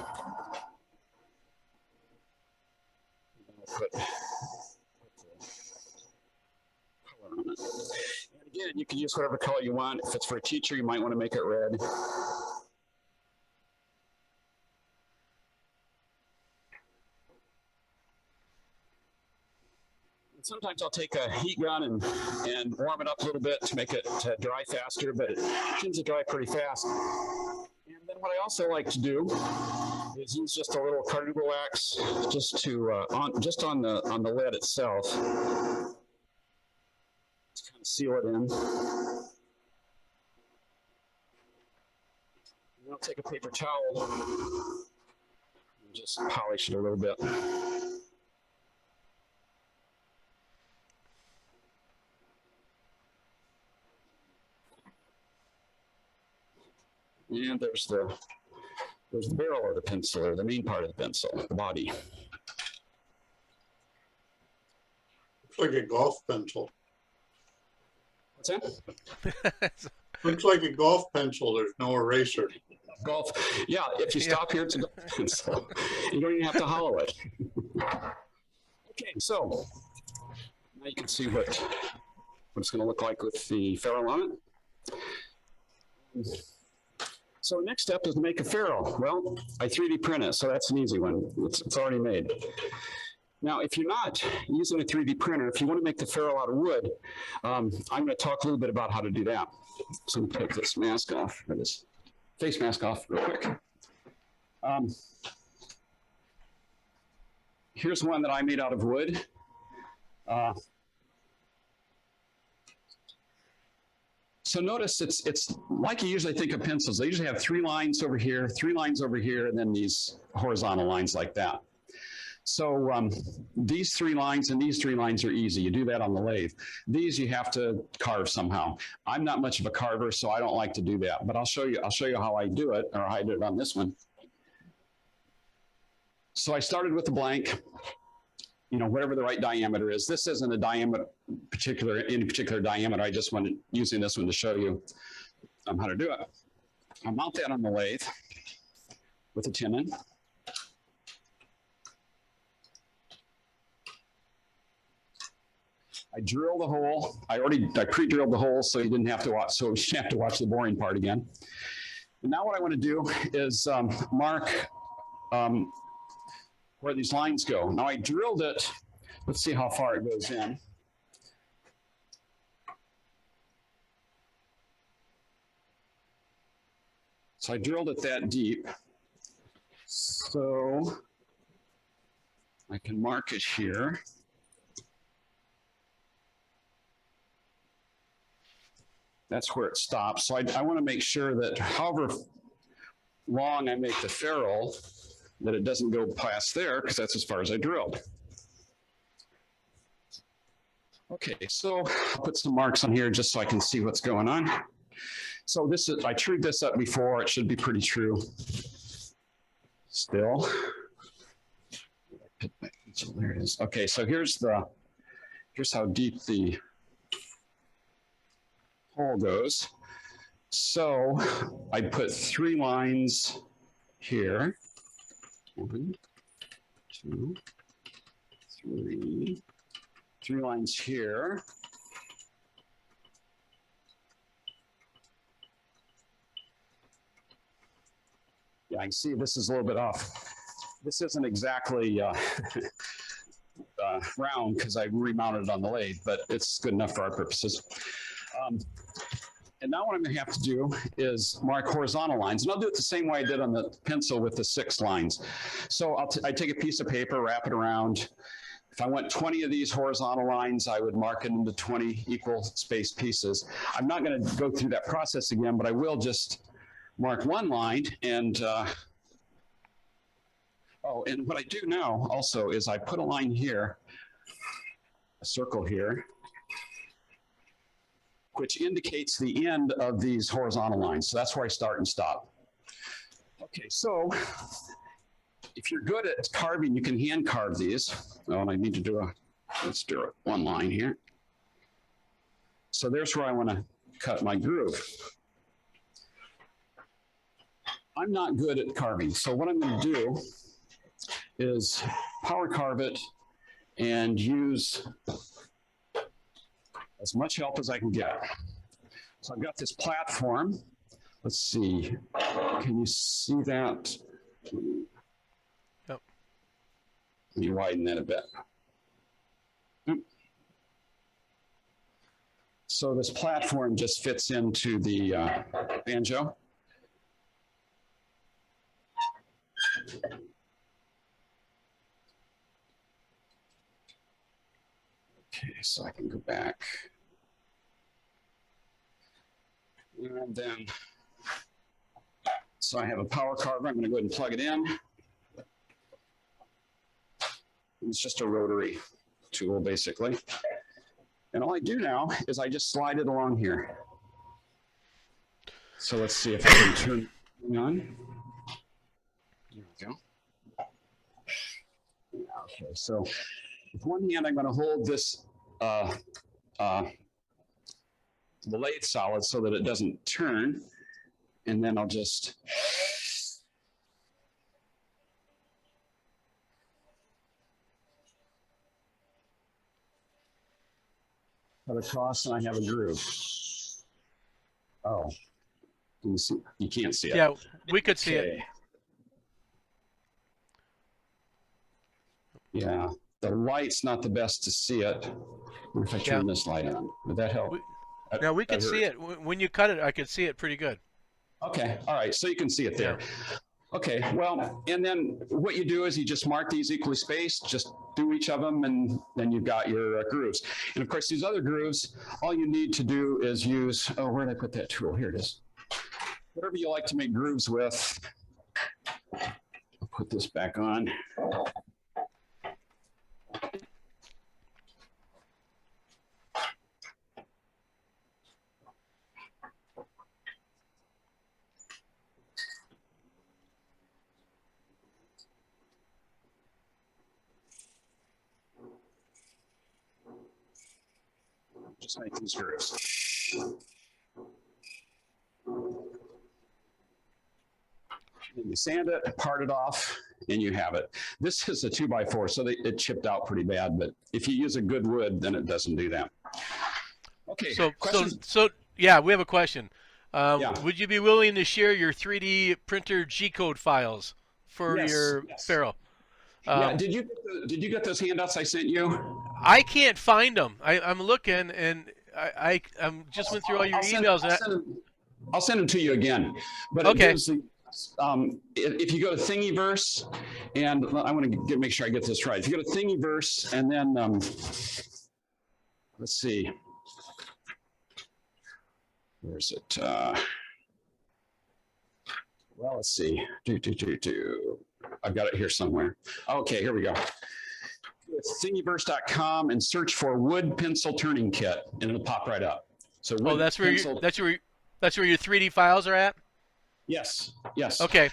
Put color on it. And again, you can use whatever color you want. If it's for a teacher, you might want to make it red. And sometimes I'll take a heat gun and warm it up a little bit to make it dry faster, but it tends to dry pretty fast. And then what I also like to do is use just a little carnauba wax just to on the lead itself to kind of seal it in. And I'll take a paper towel and just polish it a little bit. And there's the barrel of the pencil, or the main part of the pencil, the body. Looks like a golf pencil. What's that? Looks like a golf pencil. There's no eraser. Golf. Yeah, if you stop here, it's a golf. So you don't even have to hollow it. Okay, so now you can see what it's going to look like with the ferrule on it. So next step is to make a ferrule. Well, I 3D print it, so that's an easy one. It's already made. Now, if you're not using a 3D printer, if you want to make the ferrule out of wood, I'm going to talk a little bit about how to do that. So I'm going to take this mask off, or this face mask off real quick. Here's one that I made out of wood. So notice it's like you usually think of pencils. They usually have 3 lines over here, 3 lines over here, and then these horizontal lines like that. So these 3 lines and these 3 lines are easy. You do that on the lathe. These you have to carve somehow. I'm not much of a carver, so I don't like to do that. But I'll show you how I do it, or how I did it on this one. So I started with a blank. Whatever the right diameter is. This isn't a diameter, any particular diameter. I just wanted using this one to show you how to do it. I'll mount that on the lathe with a tenon. I drill the hole. I pre-drilled the hole so you didn't have to watch. So you didn't have to watch the boring part again. And now what I want to do is mark where these lines go. Now I drilled it. Let's see how far it goes in. So I drilled it that deep. So I can mark it here. That's where it stops. So I want to make sure that however long I make the ferrule, that it doesn't go past there, because that's as far as I drilled. Okay, so I'll put some marks on here just so I can see what's going on. So I trued this up before. It should be pretty true still. So there it is. Okay, so here's how deep the hole goes. So I put 3 lines here. 1, 2, 3. 3 lines here. Yeah, I can see this is a little bit off. This isn't exactly round because I remounted it on the lathe, but it's good enough for our purposes. And now what I'm going to have to do is mark horizontal lines. And I'll do it the same way I did on the pencil with the 6 lines. So I take a piece of paper, wrap it around. If I want 20 of these horizontal lines, I would mark it into 20 equal spaced pieces. I'm not going to go through that process again, but I will just mark 1 line. And and what I do now also is I put a line here, a circle here, which indicates the end of these horizontal lines. So that's where I start and stop. Okay, so if you're good at carving, you can hand carve these. Well, I need to do let's do 1 line here. So there's where I want to cut my groove. I'm not good at carving. So what I'm going to do is power carve it and use as much help as I can get. So I've got this platform. Let's see. Can you see that? Yep. Let me widen that a bit. So this platform just fits into the banjo. Okay, so I can go back. And then, so I have a power carver. I'm going to go ahead and plug it in. It's just a rotary tool, basically. And all I do now is I just slide it along here. So let's see if I can turn it on. There we go. Okay, so with one hand, I'm going to hold this the lathe solid so that it doesn't turn, and then I'll just cut across, and I have a groove. Oh, can you see? You can't see it. Yeah, we could see it. Okay. Yeah, the light's not the best to see it. What if I turn this light on? Would that help? Now we can see it. When you cut it, I could see it pretty good. Okay, all right, so you can see it there. Yeah. Okay, well, and then what you do is you just mark these equally spaced, just do each of them, and then you've got your grooves. And of course, these other grooves, all you need to do is use, oh, where did I put that tool? Here it is. Whatever you like to make grooves with. I'll put this back on. Just make these grooves. And you sand it, part it off, and you have it. This is a 2x4, so it chipped out pretty bad, but if you use a good wood, then it doesn't do that. Okay, so yeah, we have a question. Yeah. Would you be willing to share your 3D printer G-code files for your ferrule? Yeah, did you get those handouts I sent you? I can't find them. I'm looking, and I'm just went through all your emails. I'll send them to you again. But okay. If you go to Thingiverse, and I want to make sure I get this right. If you go to Thingiverse, and then let's see, where's it? Well, let's see. I've got it here somewhere. Okay, here we go. Thingiverse.com and search for wood pencil turning kit, and it'll pop right up. So that's where your 3D files are at. Yes. Yes. Okay.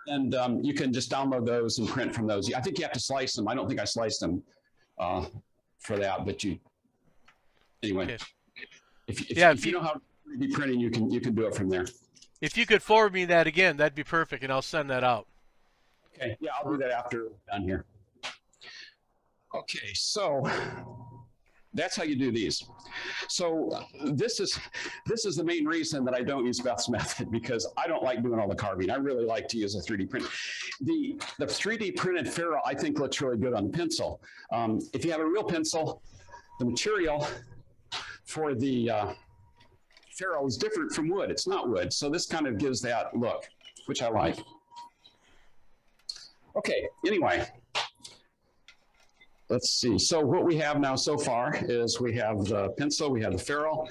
And you can just download those and print from those. I think you have to slice them. I don't think I sliced them for that, but anyway. Okay. If you know how to 3D printing, you can do it from there. If you could forward me that again, that'd be perfect, and I'll send that out. Okay. Yeah, I'll do that after we're done here. Okay, so that's how you do these. So this is the main reason that I don't use Beth's method, because I don't like doing all the carving. I really like to use a 3D print. The 3D printed ferrule I think looks really good on the pencil. If you have a real pencil, the material for the ferrule is different from wood. It's not wood, so this kind of gives that look, which I like. Okay, anyway. Let's see. So what we have now so far is we have the pencil, we have the ferrule.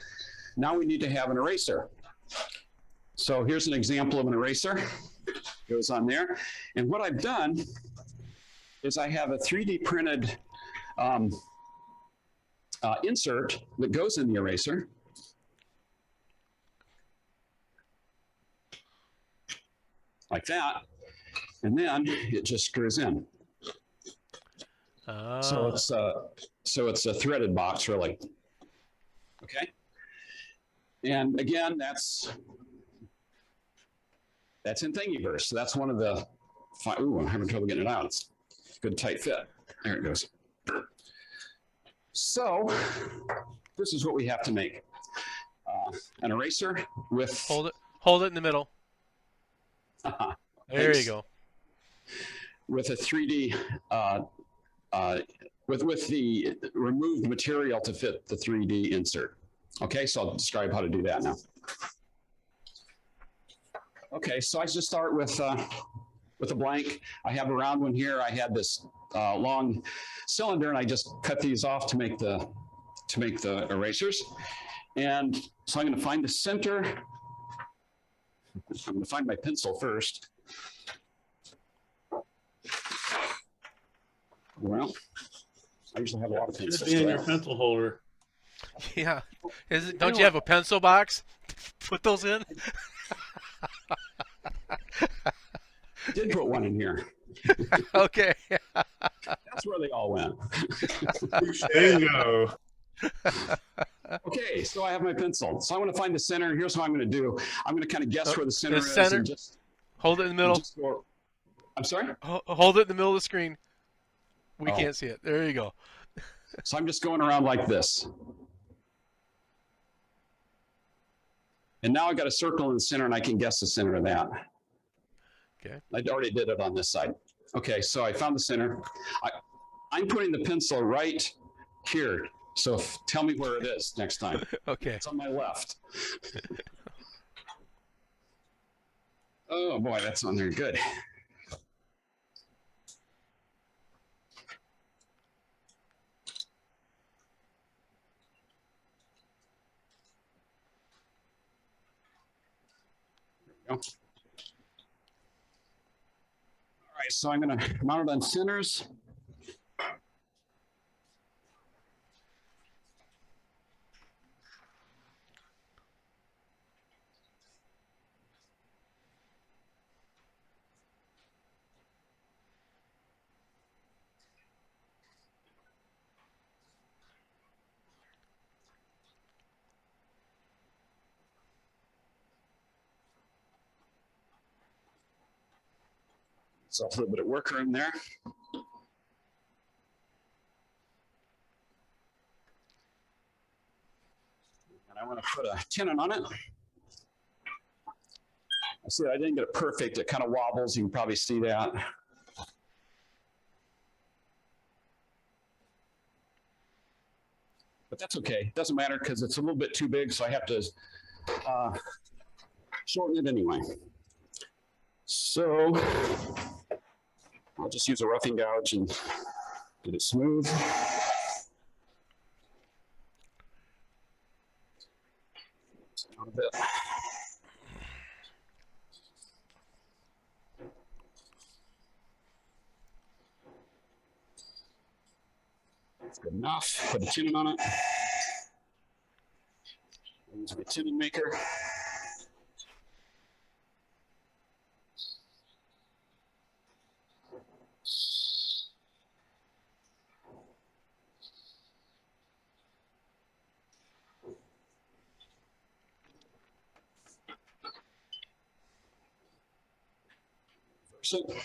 Now we need to have an eraser. So here's an example of an eraser. Goes on there. And what I've done is I have a 3D printed insert that goes in the eraser. Like that. And then it just screws in. So it's a threaded box, really. Okay. And again, that's in Thingiverse. So that's one of the. Ooh, I'm having trouble getting it out. It's a good tight fit. There it goes. So this is what we have to make: an eraser with. Hold it in the middle. There you go. With a 3D. With the removed material to fit the 3D insert. Okay, so I'll describe how to do that now. Okay, so I just start with a blank. I have a round one here. I had this long cylinder, and I just cut these off to make the erasers. And so I'm going to find the center. I'm going to find my pencil first. Well, I usually have a lot of pencils. Should be in your pencil holder. Yeah. Don't you have a pencil box? Put those in? I did put one in here. Okay. That's where they all went. Bingo. Okay, so I have my pencil. So I want to find the center. Here's what I'm going to do. I'm going to kind of guess where the center is. And just hold it in the middle. I'm sorry? Hold it in the middle of the screen. We can't see it. There you go. So I'm just going around like this. And now I got a circle in the center and I can guess the center of that. Okay. I already did it on this side. Okay, so I found the center. I'm putting the pencil right here. So tell me where it is next time. Okay. It's on my left. Oh boy, that's on there. Good. There we go. All right, so I'm going to mount it on centers. So a little bit of workroom there. And I want to put a tenon on it. I see I didn't get it perfect. It kind of wobbles. You can probably see that. But that's okay. It doesn't matter because it's a little bit too big, so I have to shorten it anyway. So I'll just use a roughing gouge and get it smooth. Down a bit. That's good enough. Put a tenon on it. Use my tenon maker. So, let's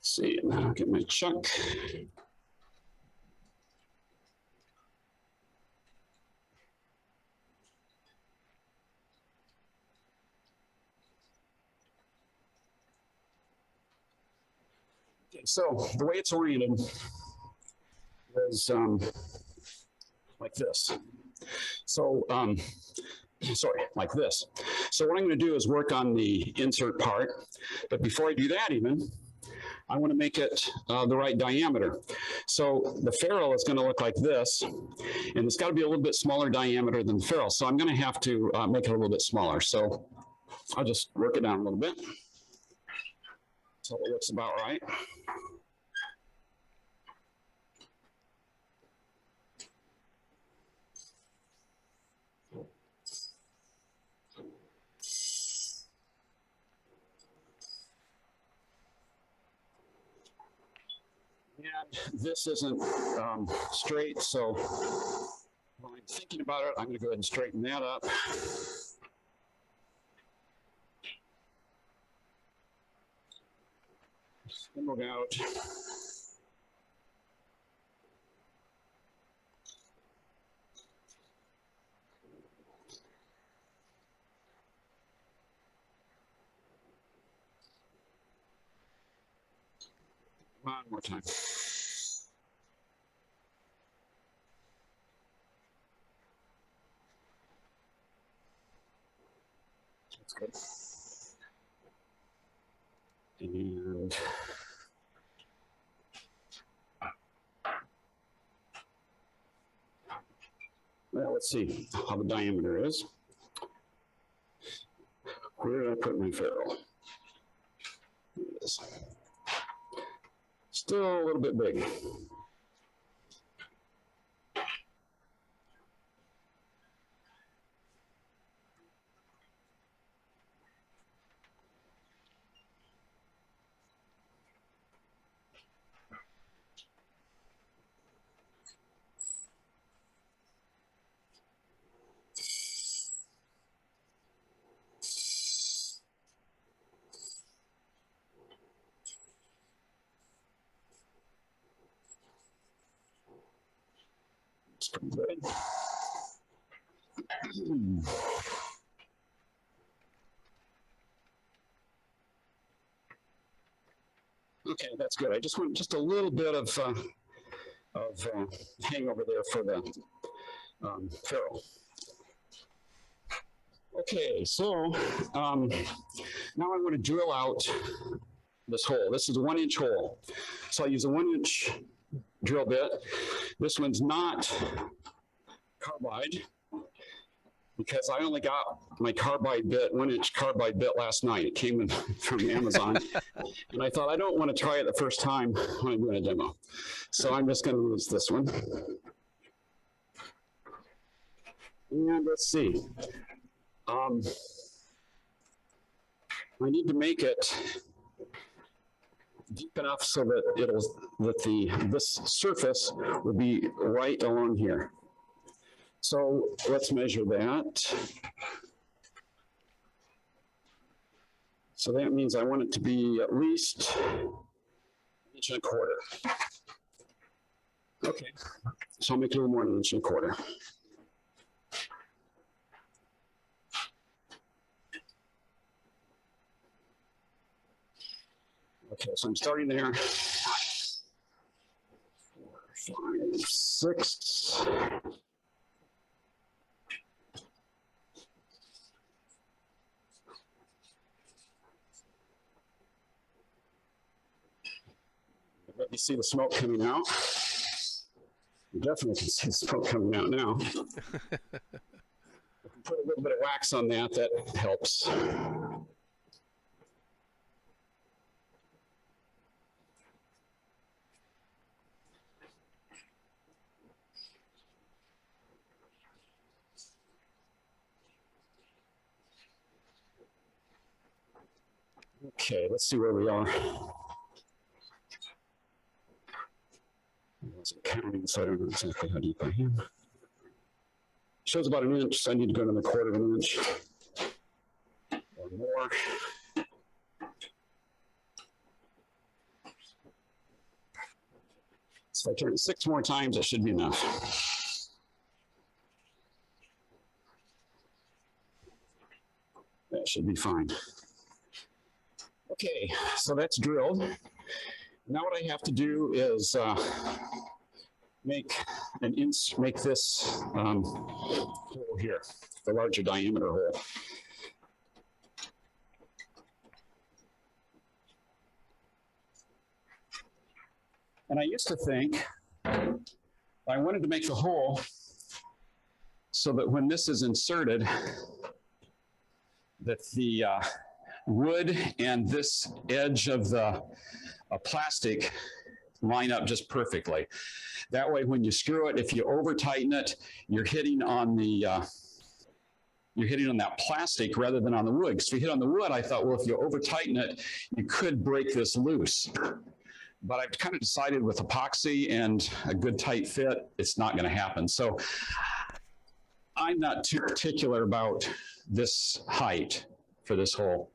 see, and then I'll get my chuck. Okay, so the way it's oriented is like this. So, sorry, like this. So what I'm going to do is work on the insert part. But before I do that even, I want to make it the right diameter. So the ferrule is going to look like this, and it's got to be a little bit smaller diameter than the ferrule. So I'm going to have to make it a little bit smaller. So I'll just work it down a little bit. So it looks about right. And this isn't straight, so while I'm thinking about it, I'm going to go ahead and straighten that up. Spindle gouge. One more time. That's good. And well, let's see how the diameter is. Where did I put my ferrule? Here it is. Still a little bit big. pretty good. Okay, that's good. I just want just a little bit of hangover there for the ferrule. Okay, so now I want to drill out this hole. This is a 1-inch hole. So I use a 1-inch drill bit. This one's not carbide because I only got my carbide bit, 1-inch carbide bit last night. It came in from Amazon. And I thought I don't want to try it the first time when I'm doing a demo. So I'm just going to use this one. And let's see. I need to make it deep enough so that this surface will be right along here. So let's measure that. So that means I want it to be at least 1.25 inches. Okay, so I'll make it a little more than 1.25 inches. Okay, so I'm starting there. 4, 5, 6. You see the smoke coming out. You definitely can see the smoke coming out now. Put a little bit of wax on that, that helps. Okay, let's see where we are. I wasn't counting, so I don't know exactly how deep I am. Shows about 1 inch, so I need to go another 1/4 inch or more. So if I turn it 6 more times, that should be enough. That should be fine. Okay, so that's drilled. Now what I have to do is make this hole here, the larger diameter hole. And I used to think I wanted to make the hole so that when this is inserted, that the wood and this edge of the plastic line up just perfectly. That way, when you screw it, if you over tighten it, you're hitting on that plastic rather than on the wood. Because if you hit on the wood, I thought, well, if you over tighten it, you could break this loose. But I've kind of decided with epoxy and a good tight fit, it's not going to happen. So I'm not too particular about this height for this hole.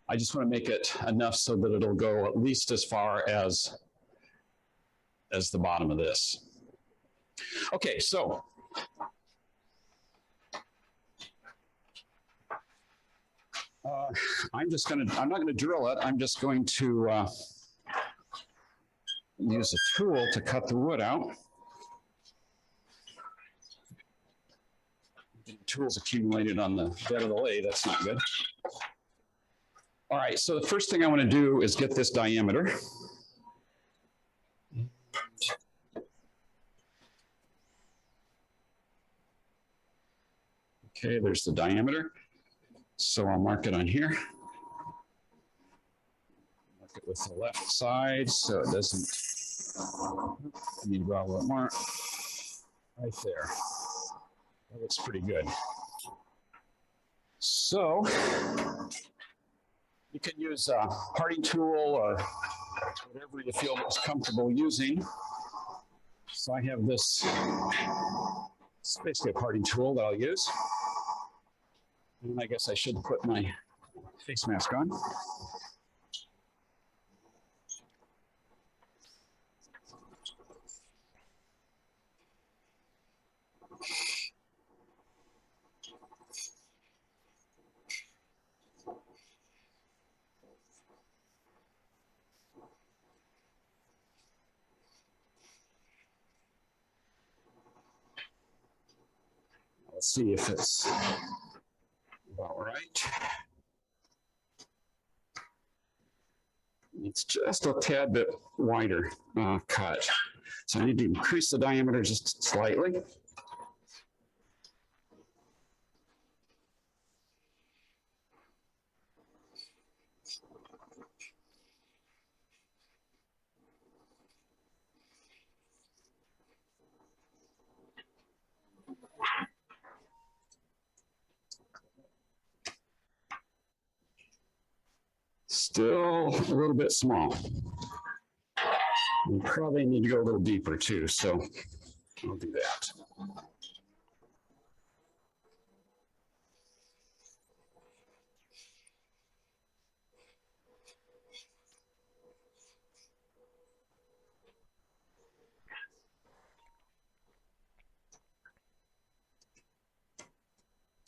I just want to make it enough so that it'll go at least as far as the bottom of this. Okay, so I'm not going to drill it. I'm just going to use a tool to cut the wood out. The tool's accumulated on the bed of the lathe. That's not good. All right, so the first thing I want to do is get this diameter. Okay, there's the diameter. So I'll mark it on here. Mark it with the left side so it doesn't, I need to draw a little more. Right there. That looks pretty good. So you can use a parting tool or whatever you feel most comfortable using. So I have this, it's basically a parting tool that I'll use. And I guess I should put my face mask on. Let's see if it's about right. It's just a tad bit wider cut. So I need to increase the diameter just slightly. Still a little bit small. We probably need to go a little deeper too, so I'll do that.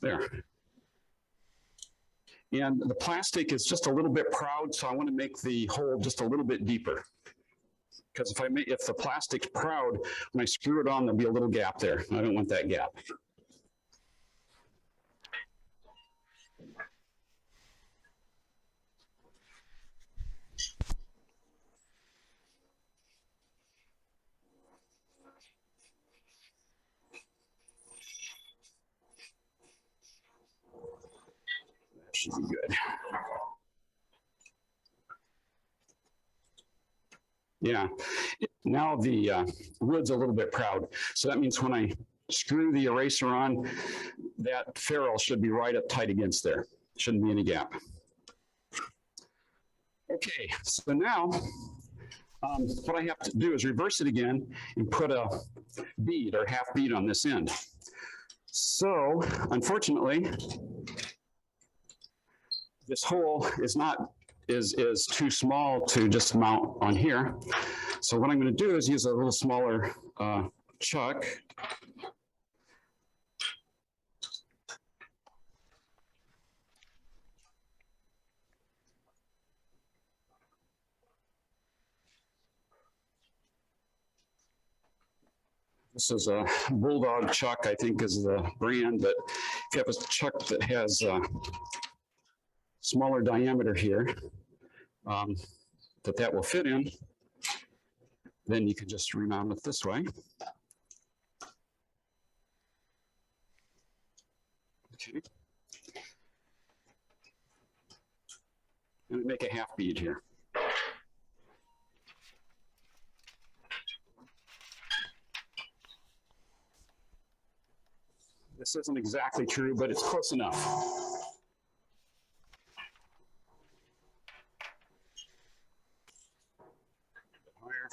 There. And the plastic is just a little bit proud, so I want to make the hole just a little bit deeper. Because if the plastic's proud, when I screw it on, there'll be a little gap there. I don't want that gap. That should be good. Yeah, now the wood's a little bit proud. So that means when I screw the eraser on, that ferrule should be right up tight against there. Shouldn't be any gap. Okay, so now what I have to do is reverse it again and put a bead or half bead on this end. So unfortunately, this hole is too small to just mount on here. So what I'm going to do is use a little smaller chuck. This is a Bulldog chuck, I think is the brand, but if you have a chuck that has a smaller diameter here, that will fit in, then you can just remount it this way. Okay. And make a half bead here. This isn't exactly true, but it's close enough. Higher.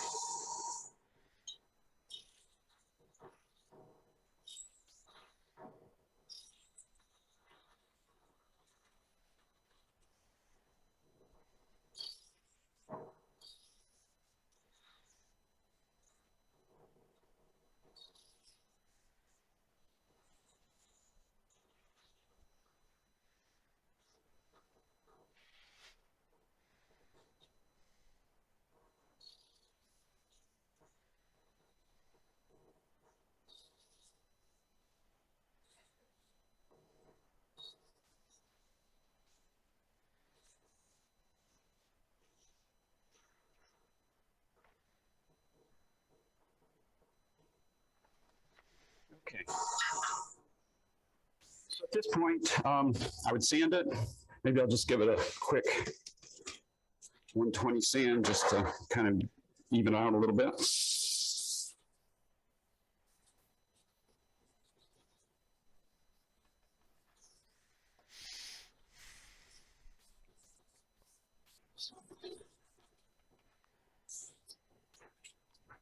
Okay. So at this point, I would sand it. Maybe I'll just give it a quick 120 sand just to kind of even out a little bit.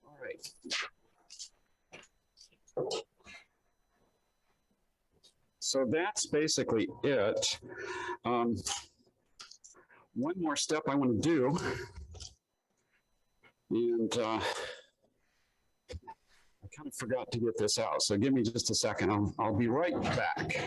All right. So that's basically it. One more step I want to do, and I kind of forgot to get this out, so give me just a second. I'll be right back.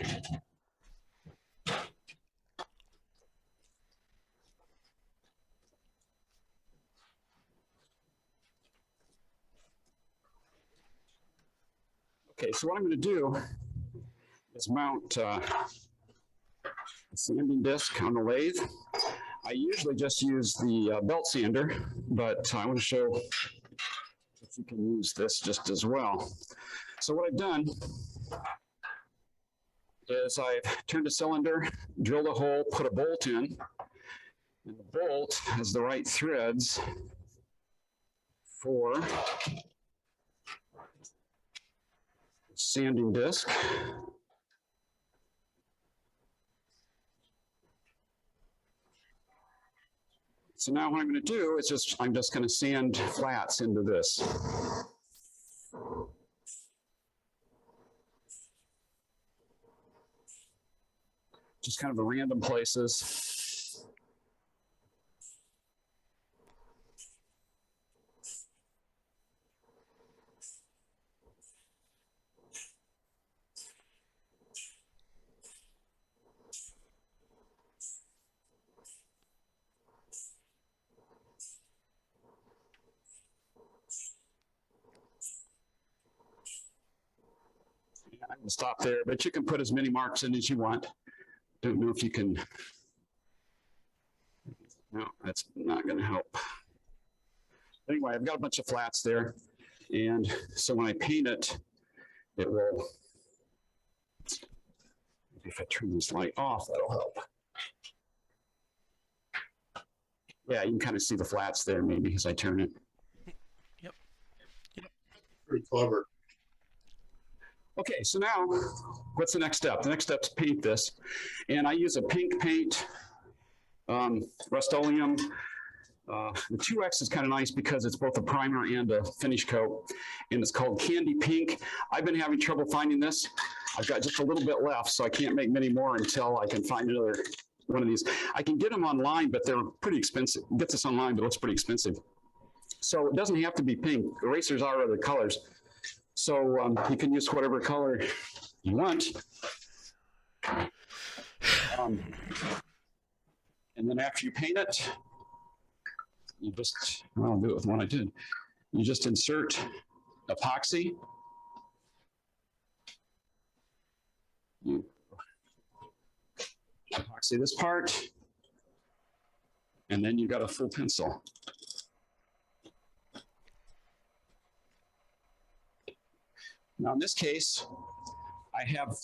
Okay, so what I'm going to do is mount a sanding disc on the lathe. I usually just use the belt sander, but I want to show if you can use this just as well. So what I've done is I've turned a cylinder, drilled a hole, put a bolt in, and the bolt has the right threads for sanding disc. So now what I'm going to do is I'm just going to sand flats into this. Just kind of a random places. I'm going to stop there, but you can put as many marks in as you want. Don't know if you can. No, that's not going to help. Anyway, I've got a bunch of flats there. And so when I paint it, it will, if I turn this light off, that'll help. Yeah, you can kind of see the flats there maybe as I turn it. Yep. Pretty clever. Okay, so now what's the next step? The next step is paint this. And I use a pink paint, Rust-Oleum. The 2X is kind of nice because it's both a primer and a finish coat, and it's called Candy Pink. I've been having trouble finding this. I've got just a little bit left, so I can't make many more until I can find another one of these. I can get them online, but they're pretty expensive. Get this online, but it's pretty expensive. So it doesn't have to be pink. Erasers are other colors. So you can use whatever color you want. And then after you paint it, you just, well, I'll do it with one I did. You just insert epoxy. You epoxy this part, and then you got a full pencil. Now in this case, I have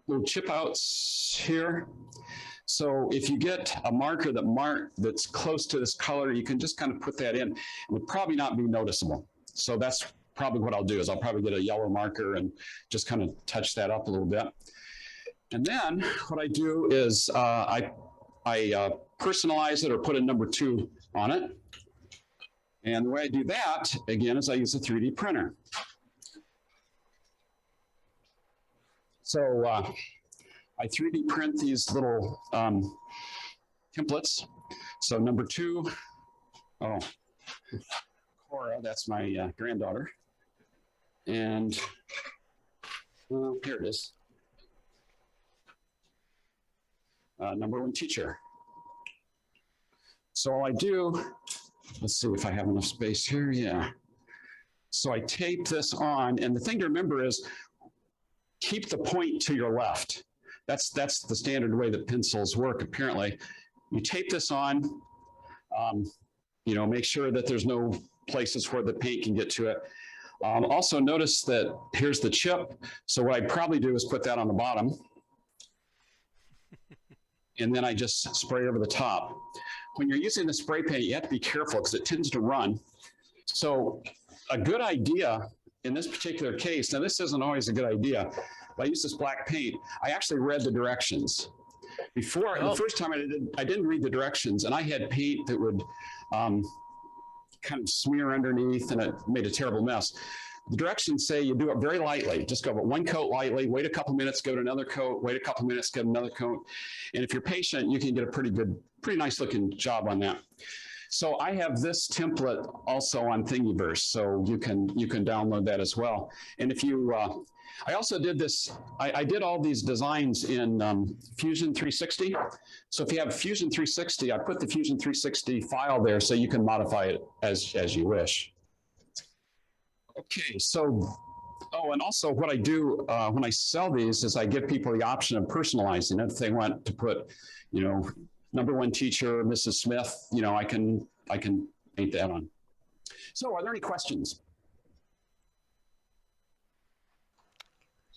little chip outs here. So if you get a marker that's close to this color, you can just kind of put that in. It would probably not be noticeable. So that's probably what I'll do is I'll probably get a yellow marker and just kind of touch that up a little bit. And then what I do is I personalize it or put a number 2 on it. And the way I do that, again, is I use a 3D printer. So I 3D print these little templates. So number 2, oh, Cora, that's my granddaughter. And here it is. Number 1 teacher. So all I do, let's see if I have enough space here. Yeah. So I tape this on, and the thing to remember is keep the point to your left. That's the standard way that pencils work, apparently. You tape this on, make sure that there's no places where the paint can get to it. Also notice that here's the chip. So what I'd probably do is put that on the bottom. And then I just spray over the top. When you're using the spray paint, you have to be careful because it tends to run. So a good idea in this particular case, now this isn't always a good idea, but I used this black paint. I actually read the directions. Before, the first time I didn't read the directions, and I had paint that would kind of smear underneath, and it made a terrible mess. The directions say you do it very lightly. Just go about 1 coat lightly, wait a couple minutes, go to another coat, wait a couple minutes, get another coat. And if you're patient, you can get a pretty nice looking job on that. So I have this template also on Thingiverse, so you can download that as well. And if you, I also did this, I did all these designs in Fusion 360. So if you have Fusion 360, I put the Fusion 360 file there so you can modify it as you wish. Okay, so Oh, and also what I do when I sell these is I give people the option of personalizing it. If they want to put, you know, #1 teacher, Mrs. Smith, you know, I can paint that on. So are there any questions?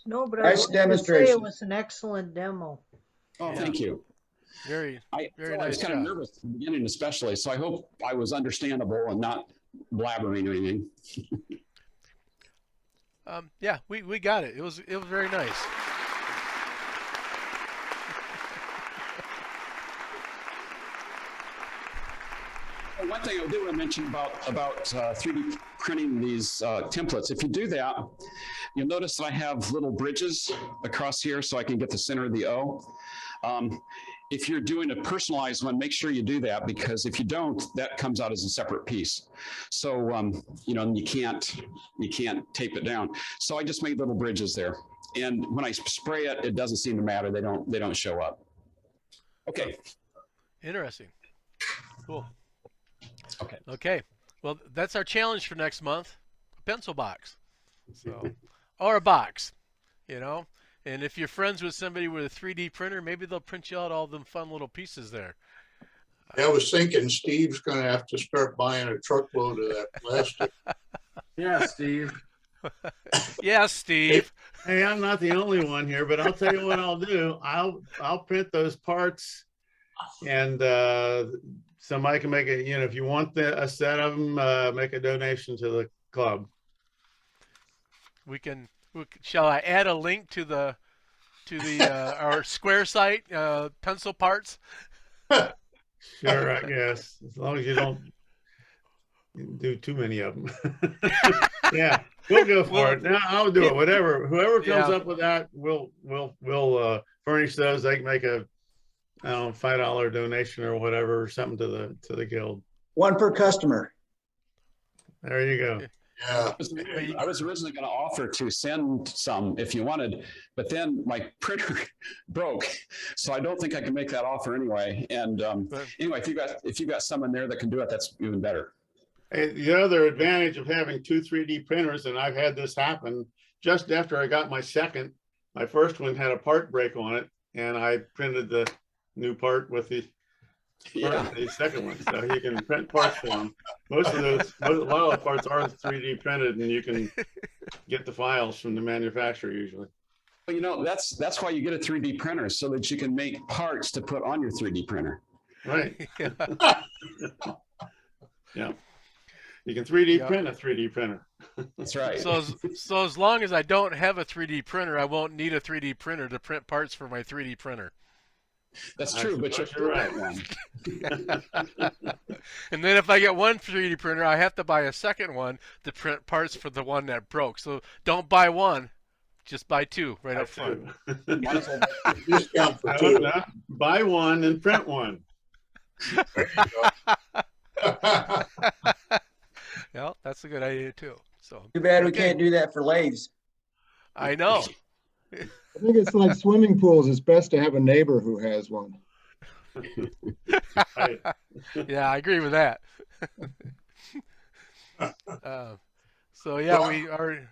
No, but Nice I wanted to say demonstration. it was an excellent demo. Oh, Yeah. thank you. Very I nice was kind of job. nervous at the beginning, especially. So I hope I was understandable and not blabbering or anything. Yeah, we got it. It was very nice. Well, one thing I do want to mention about 3D printing these templates. If you do that, you'll notice that I have little bridges across here so I can get the center of the O. If you're doing a personalized one, make sure you do that, because if you don't, that comes out as a separate piece. So, you know, you can't tape it down. So I just made little bridges there. And when I spray it, it doesn't seem to matter. They don't show up. Okay. Interesting. Cool. Okay. Okay. Well, that's our challenge for next month. A pencil box. So, or a box, you know. And if you're friends with somebody with a 3D printer, maybe they'll print you out all them fun little pieces there. I was thinking Steve's going to have to start buying a truckload of that plastic. Yeah, Steve. Yeah, Steve. Hey, I'm not the only one here, but I'll tell you what I'll do. I'll print those parts, and somebody can make it. You know, if you want a set of them, make a donation to the club. Shall I add a link to the our Square site, pencil parts? Sure, I guess, as long as you don't do too many of them. Yeah, we'll go for it. Now I'll do it. Whatever, whoever comes up with that, we'll furnish those. They can make a $5 donation or whatever, or something to the guild. One per customer. There you go. Yeah. I was originally going to offer to send some if you wanted, but then my printer broke, so I don't think I can make that offer anyway. And anyway, if you got someone there that can do it, that's even better. Hey, the other advantage of having 2 3D printers, and I've had this happen just after I got my second. My first one had a part break on it, and I printed the new part with the second one, so you can print parts for them. A lot of the parts are 3D printed, and you can get the files from the manufacturer usually. Well, you know, that's why you get a 3D printer, so that you can make parts to put on your 3D printer. Right. Yeah. You can 3D print a 3D printer. That's right. So as long as I don't have a 3D printer, I won't need a 3D printer to print parts for my 3D printer. That's true, but you're right. And then if I get one 3D printer, I have to buy a second one to print parts for the one that broke. So don't buy one, just buy 2 right up front. Discount for 2. Buy one and print one. There you go. Well, that's a good idea too. So Too bad we can't do that for lathes. I know. I think it's like swimming pools. It's best to have a neighbor who has one. Yeah, I agree with that. So yeah, we are.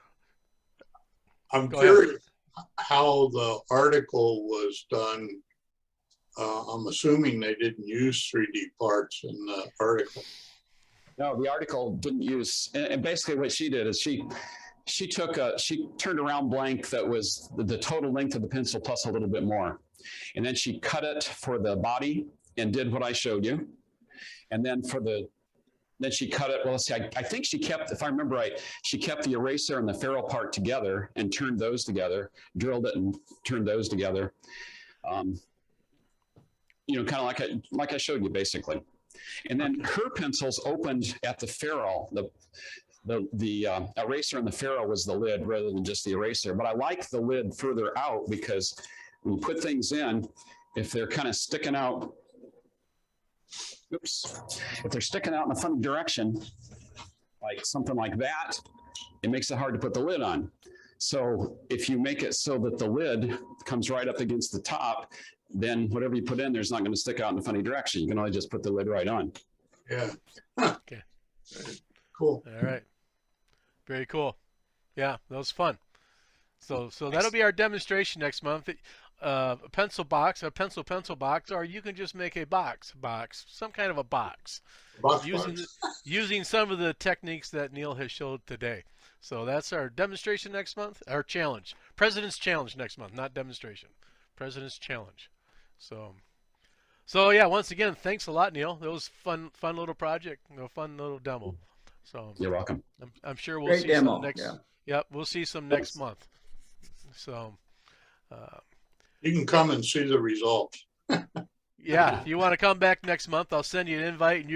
I'm curious how the article was done. I'm assuming they didn't use 3D parts in the article. No, the article didn't use, and basically what she did is she turned around blank that was the total length of the pencil plus a little bit more. And then she cut it for the body and did what I showed you. And then then she cut it, well, let's see, I think she kept, if I remember right, she kept the eraser and the ferrule part together and turned those together, drilled it and turned those together. You know, kind of like I showed you basically. And then her pencils opened at the ferrule. The eraser and the ferrule was the lid rather than just the eraser. But I like the lid further out because when you put things in, if they're kind of sticking out, if they're sticking out in a funny direction, like something like that, it makes it hard to put the lid on. So if you make it so that the lid comes right up against the top, then whatever you put in there's not going to stick out in a funny direction. You can only just put the lid right on. Yeah. Okay. Cool. All right. Very cool. Yeah, that was fun. So that'll be our demonstration next month. A pencil box, a pencil box, or you can just make a box, some kind of a box, using some of the techniques that Neal has showed today. So that's our demonstration next month, our challenge, President's Challenge next month, not demonstration, President's Challenge. So yeah, once again, thanks a lot, Neal. That was fun little project, fun little demo. So you're welcome. I'm sure we'll Great see demo. some next. Yeah. Yep, we'll see some next month. So. You can come and see the results. Yeah, if you want to come back next month, I'll send you an invite, and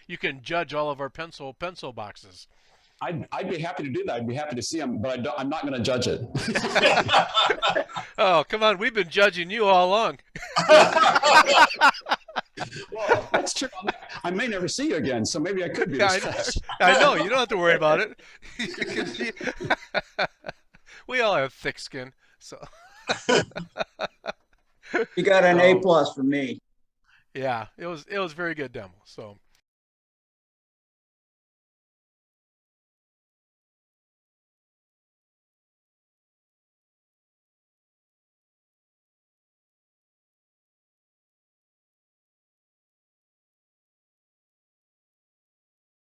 you can judge all of our pencil boxes. I'd be happy to do that. I'd be happy to see them, but I'm not going to judge it. Oh, come on. We've been judging you all along. Well, that's true. I may never see you again, so maybe I could be. Yeah, I know. You don't have to worry about it. You can see. We all have thick skin, so. You got an A+ from me. Yeah, it was a very good demo. So.